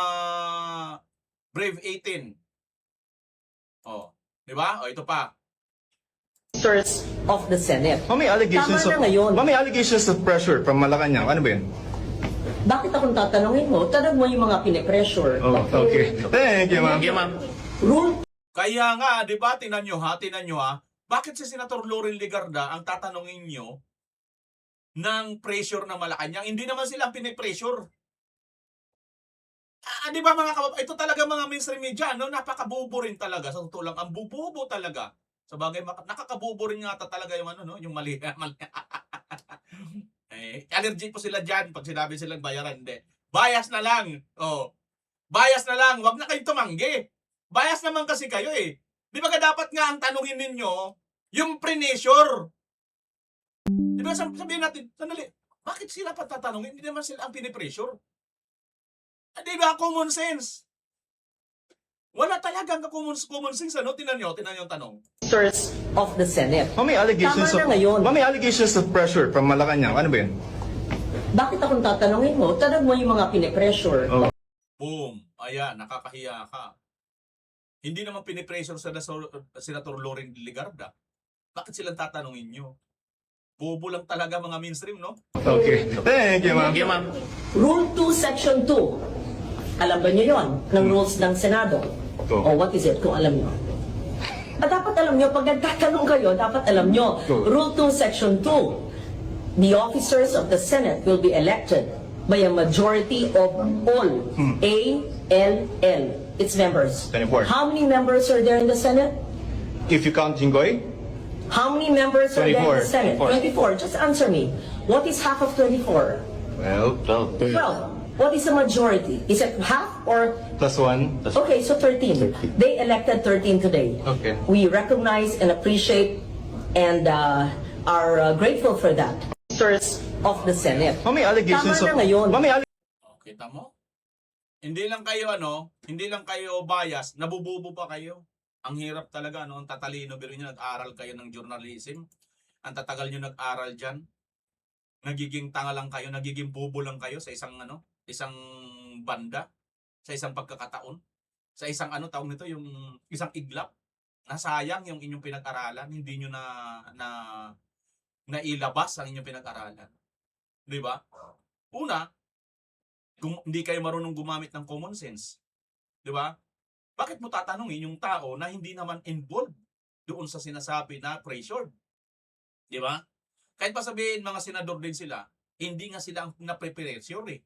Brave 18. Oh, di ba? O ito pa. Of the Senate. May allegations Tama na ngayon. May allegations of pressure from Malacanang. Ano ba yun? Bakit akong tatanungin mo? Tanong mo yung mga pinipressure. Okay. Thank you, ma'am. Rule Kaya nga, di ba, tinan nyo ha, bakit si Senator Loren Legarda ang tatanungin nyo ng pressure ng Malacanang? Hindi naman sila ang pinipressure. Di ba mga kabab, ito talaga mga mainstream media, no? Napakabubo rin talaga. Sa totoo lang, ang bububo talaga. Sa bagay, nakakabubo rin nga talaga yung yung mali. Allergy po sila dyan pag sinabi silang bayaran. Hindi. Bias na lang. Oh. Bias na lang. Huwag na kayong tumanggi. Bias naman kasi kayo eh. Di ba dapat nga ang tanungin ninyo yung pre-measure? Di ba sabihin natin, sandali, bakit sila patatanungin? Hindi naman sila ang pinipressure. Di ba? Common sense. Wala talagang common sense. Tinan nyo ang tanong. of the Senate. May allegations Tama na ngayon. May allegations of pressure from Malacanang. Ano ba yun? Bakit akong tatanungin mo? Tanong mo yung mga pinipressure. Boom. Ayan, nakakahiya ka. Hindi naman pinipressure sa Senator Loren Legarda. Bakit silang tatanungin nyo? Bobo lang talaga mga mainstream, no? Okay. Thank you, ma'am. Rule 2, Section 2. Alam ba nyo yon ng rules ng Senado? O what is it kung alam nyo? Dapat alam nyo, pag nagtatanong kayo, dapat alam nyo. Rule 2, Section 2. The officers of the Senate will be elected by a majority of all ALL, its members. 24. How many members are there in the Senate? If you count Jinggoy? How many members are there in the 24. Senate? 24. Just answer me. What is half of 24? Well, 12. 12. What is the majority? Is it half or? Plus 1. Okay, so 13. They elected 13 today. Okay. We recognize and appreciate and are grateful for that. Officers of the Senate. May allegations Tama na ngayon. Kita mo? Hindi lang kayo bias, nabububo pa kayo. Ang hirap talaga, ang tatalino, pero nyo nag-aral kayo ng journalism. Ang tatagal nyo nag-aral dyan. Nagiging tanga lang kayo, nagiging bubo lang kayo sa isang banda, sa isang pagkakataon, sa isang tawag nito, yung isang iglap. Nasayang yung inyong pinag-aralan, hindi nyo nailabas ang inyong pinag-aralan. Di ba? Una, hindi kayo marunong gumamit ng common sense. Di ba? Bakit mo tatanungin yung tao na hindi naman involved doon sa sinasabi na pressured? Di ba? Kahit pa sabihin mga senador din sila, hindi nga sila ang na-pressure eh.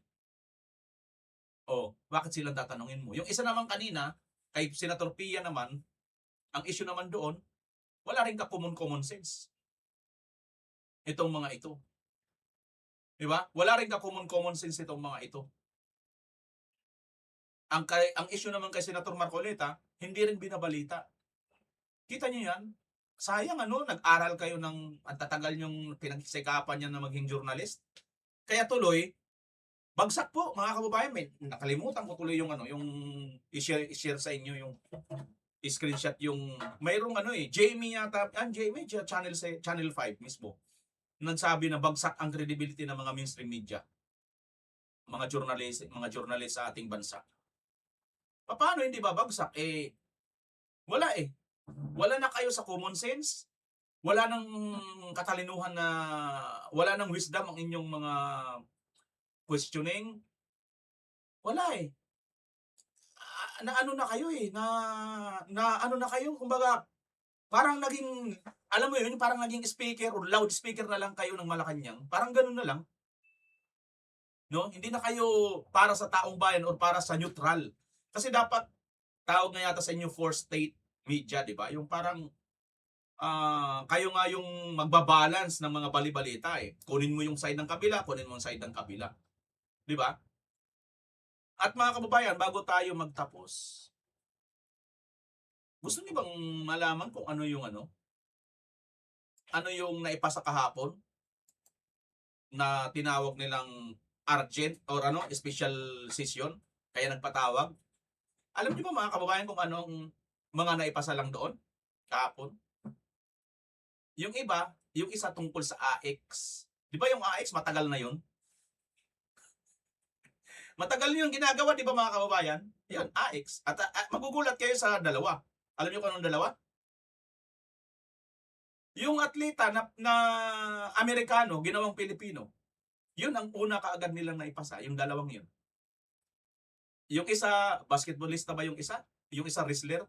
Bakit silang tatanungin mo? Yung isa naman kanina, kay Senator Pia naman, ang issue naman doon, wala rin ka common sense. Itong mga ito. Di ba? Wala rin ka common sense itong mga ito. Ang issue naman kay Senator Marcoleta, hindi rin binabalita. Kita niyo yan? Sayang nag-aral kayo ang tatagal niyong pinagsikapan niya na maging journalist. Kaya tuloy, bagsak po mga kababayan. Nakalimutan ko tuloy yung i-share sa inyo yung screenshot yung mayroong Jamie yata, Jamie Channel 5 mismo. Nagsabi na bagsak ang credibility ng mga mainstream media. Mga journalist sa ating bansa. Paano hindi ba bagsak? Wala eh. Wala na kayo sa common sense. Wala nang katalinuhan wala nang wisdom ang inyong mga questioning. Wala eh. Na kayo eh. Na kayo, kumbaga, parang naging, alam mo yun, parang naging speaker or loudspeaker na lang kayo ng Malacanang. Parang ganun na lang. No? Hindi na kayo para sa taong bayan or para sa neutral. Kasi dapat, tawag na yata sa inyo for state media, di ba? Yung parang, kayo nga yung magbabalance ng mga bali-balita eh. Kunin mo yung side ng kabila, kunin mo yung side ng kabila. Di ba? At mga kababayan, bago tayo magtapos, gusto niyo bang malaman kung ano yung naipasa kahapon na tinawag nilang urgent or special session, kaya nagpatawag? Alam niyo ba mga kababayan kung anong mga naipasa lang doon kahapon. Yung iba, yung isa tungkol sa AX. Di ba yung AX matagal na yun? Matagal yung ginagawa, di ba mga kababayan? Yan, AX. At magugulat kayo sa dalawa. Alam niyo kung anong dalawa? Yung atleta na Amerikano, ginawang Pilipino. Yun ang una kaagad nilang naipasa, yung dalawang yun. Yung isa, basketballista ba yung isa? Yung isa wrestler?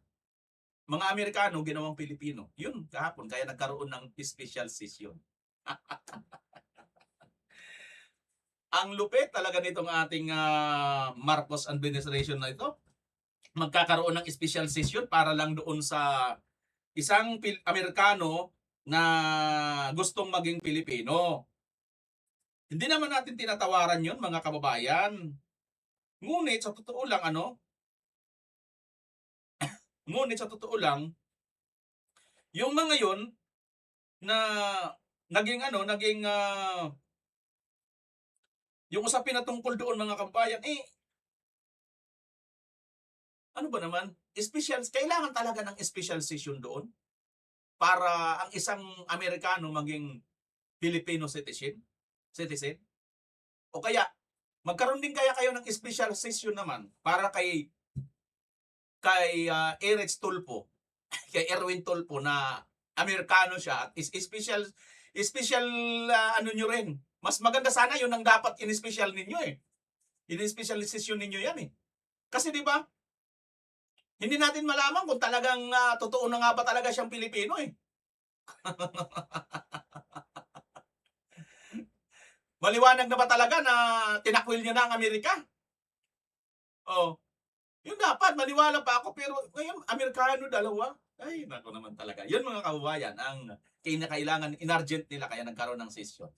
Mga Amerikano, ginawang Pilipino. Yun, kahapon, kaya nagkaroon ng special session. Ang lupit talaga nitong ating Marcos administration na ito. Magkakaroon ng special session para lang doon sa isang Amerikano na gustong maging Pilipino. Hindi naman natin tinatawaran yun, mga kababayan. Ngunit sa totoo lang, yung mga yun na naging yung usapin na tungkol doon, mga kababayan, ano ba naman? Kailangan talaga ng special session doon para ang isang Amerikano maging Filipino citizen. O kaya, magkaroon din kaya kayo ng special session naman para kay Erich Tulfo, kay Erwin Tulfo na Amerikano siya at special nyo rin. Mas maganda sana yun ang dapat in-special ninyo eh. In-special session ninyo yan eh. Kasi di ba? Hindi natin malaman kung talagang totoo na nga ba talaga siyang Pilipino eh. Maliwanag na ba talaga na tinakwil niya na ang Amerika? Oh. Yun dapat, maniwala pa ako. Pero ngayon, Amerikano dalawa. Ay, nako naman talaga. Yun mga kababayan, ang kinakailangan, in-urgent nila kaya nagkaroon ng session.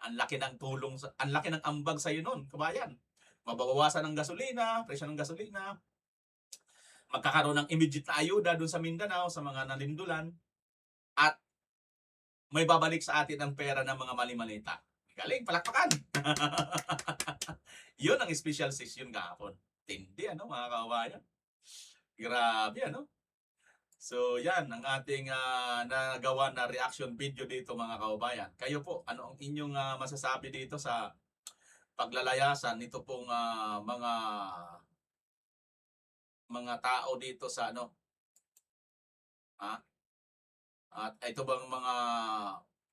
Ang laki ng tulong, ang laki ng ambag sa'yo nun, kabayan. Mababawasan ng gasolina, presyo ng gasolina. Magkakaroon ng immediate na ayuda dun sa Mindanao, sa mga nalindulan. At may babalik sa atin ang pera ng mga mali-malita. Galing, palakpakan! Yun ang special session kahapon. Tindi, mga kababayan? Grabe, So, yan ang ating nagawa na reaction video dito, mga kababayan. Kayo po, ano ang inyong masasabi dito sa paglalayasan nito pong mga tao dito sa At ito bang mga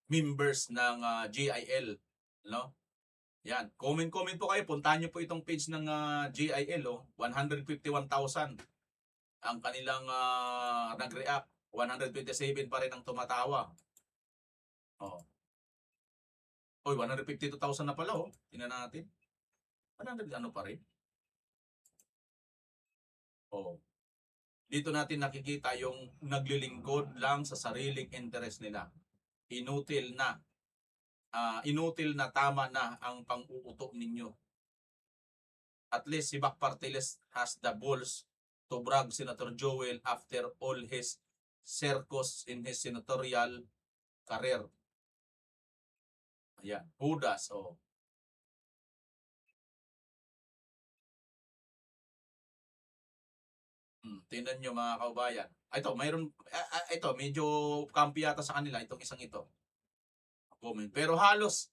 members ng GIL, Yan, comment po kayo. Puntahan niyo po itong page ng GIL, 151,000 ang kanilang nag-react. 127 pa rin ang tumatawa. Oy, 152,000 na pala, Tingnan natin. 100 pa rin. Dito natin nakikita yung naglilingkod lang sa sariling interest nila. Inutil na tama na ang pang-uuto ninyo. At least si Bac Partiles has the balls to brag Senator Joel after all his circus in his senatorial career. Ayan, Judas, Tingnan nyo mga kaubayan. Ito, medyo kampi yata sa kanila, itong isang ito. Comment. Pero halos,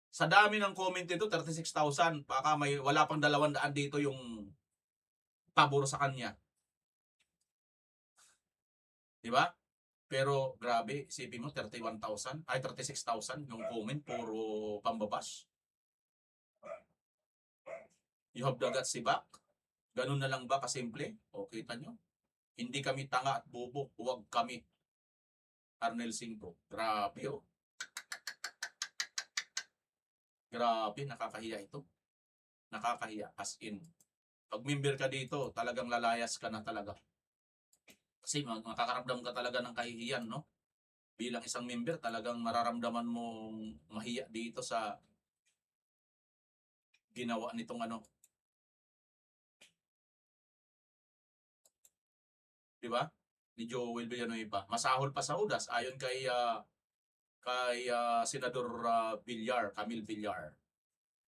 sa dami ng comment ito, 36,000. Baka wala pang 200 dito yung pabor sa kanya. Diba? Pero grabe, isipin mo, 36,000 yung comment, puro pambabash. You have the guts, si Bac. Ganun na lang ba kasimple? Kita nyo? Hindi kami tanga at bobo, huwag kami. Arnel Cinco. Grabe, Grabe, nakakahiya ito. Nakakahiya, as in. Pag member ka dito, talagang lalayas ka na talaga. Kasi makakaramdam ka talaga ng kahihiyan, Bilang isang member, talagang mararamdaman mong mahiya dito sa ginawa nitong diba? Ni Joel Villanueva. Masahol pa sa Judas ayon kay Senador Camille Villar.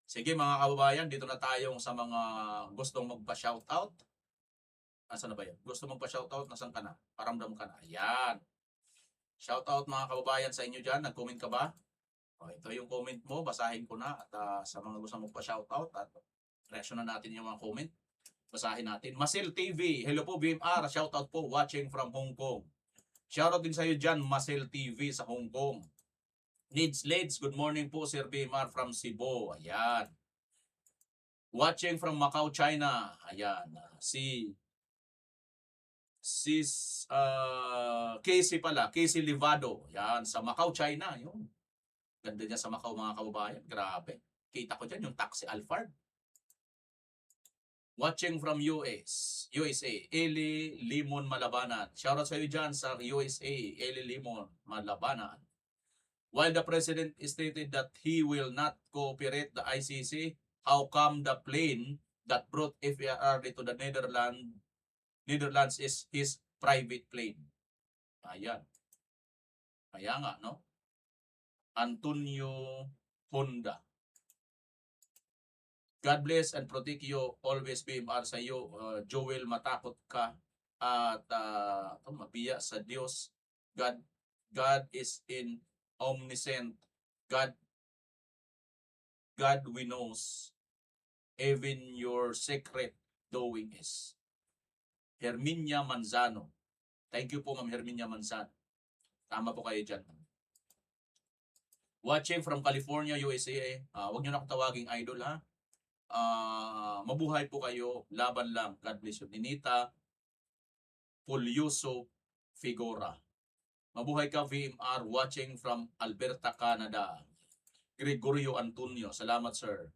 Sige mga kababayan, dito na tayo sa mga gustong magpa-shoutout. Asan na ba yan? Gusto mong pa-shoutout? Nasaan ka na? Paramdam ka na. Ayan. Shoutout mga kababayan sa inyo dyan. Nag-comment ka ba? O, ito yung comment mo. Basahin ko na. At sa mga gusto mong pa-shoutout at reaction na natin yung mga comment. Basahin natin. Masil TV. Hello po BMR. Shoutout po. Watching from Hong Kong. Shoutout din sa iyo dyan. Masil TV sa Hong Kong. Needs Leads. Good morning po Sir BMR from Cebu. Ayan. Watching from Macau, China. Ayan. Casey pala, Casey Livado. Yan, sa Macau, China. Yun. Ganda niya sa Macau, mga kababayan. Grabe. Kita ko dyan yung taxi Alphard. Watching from USA. Eli Limon Malabanan. Shoutout sa iyo dyan sa USA. Eli Limon Malabanan. While the President stated that he will not cooperate the ICC, how come the plane that brought FARD to the Netherlands is his private plane? Ayan. Kaya nga, no? Antonio Honda. God bless and protect you. Always BMR sa iyo. Joel, matakot ka. At mabiya sa Diyos. God is in omniscient. God we knows. Even your secret doing is. Herminia Manzano. Thank you po Ma'am Herminia Manzano. Tama po kayo dyan. Watching from California, USA. Huwag nyo na akong tawaging idol ha. Mabuhay po kayo. Laban lang. God bless you. Ninita Pulyoso Figura. Mabuhay ka VMR. Watching from Alberta, Canada. Gregorio Antonio. Salamat sir.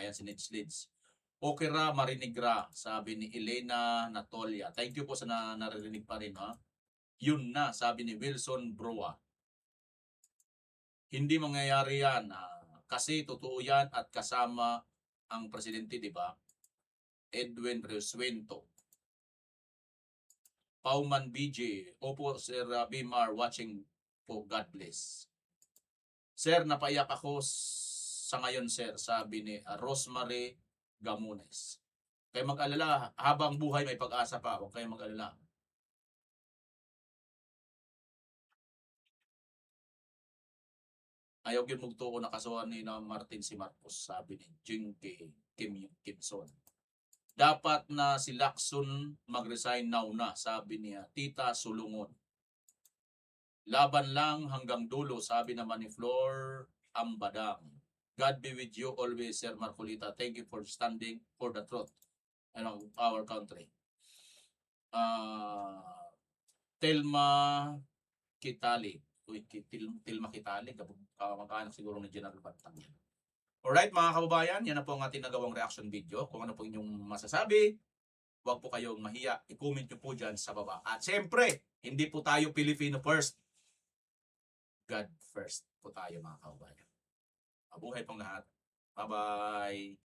Ayan si Neds Leeds. Okay ra, marinig ra, sabi ni Elena Natolia. Thank you po sa naririnig pa rin. Ha? Yun na, sabi ni Wilson Broa. Hindi mangyayari yan. Kasi totoo yan at kasama ang presidente, di ba? Edwin Resuento. Pauman BJ. Opo, Sir Bimar, watching po. God bless. Sir, napaiyak ako sa ngayon, sir, sabi ni Rosemary Gamones. Kayo mag-alala, habang buhay may pag-asa pa. Huwag kayo mag-alala. Ayaw yun magtuko na kasuhan ni na Martin si Marcos, sabi ni Jinky Kimson. Dapat na si Lacson mag-resign now na, sabi niya Tita Sulungon. Laban lang hanggang dulo, sabi naman ni Flor Ambadang. God be with you always, Sir Marcolita. Thank you for standing for the truth and our country. Telma Kitali. Uy, Telma Kitali. Kamag-anak siguro ni General Bantang. Alright mga kababayan, yan na po ang ating nagawang reaction video. Kung ano po inyong masasabi, huwag po kayong mahiya. I-comment nyo po dyan sa baba. At siyempre, hindi po tayo Filipino first. God first po tayo mga kababayan. Mabuhay pong lahat. Bye-bye!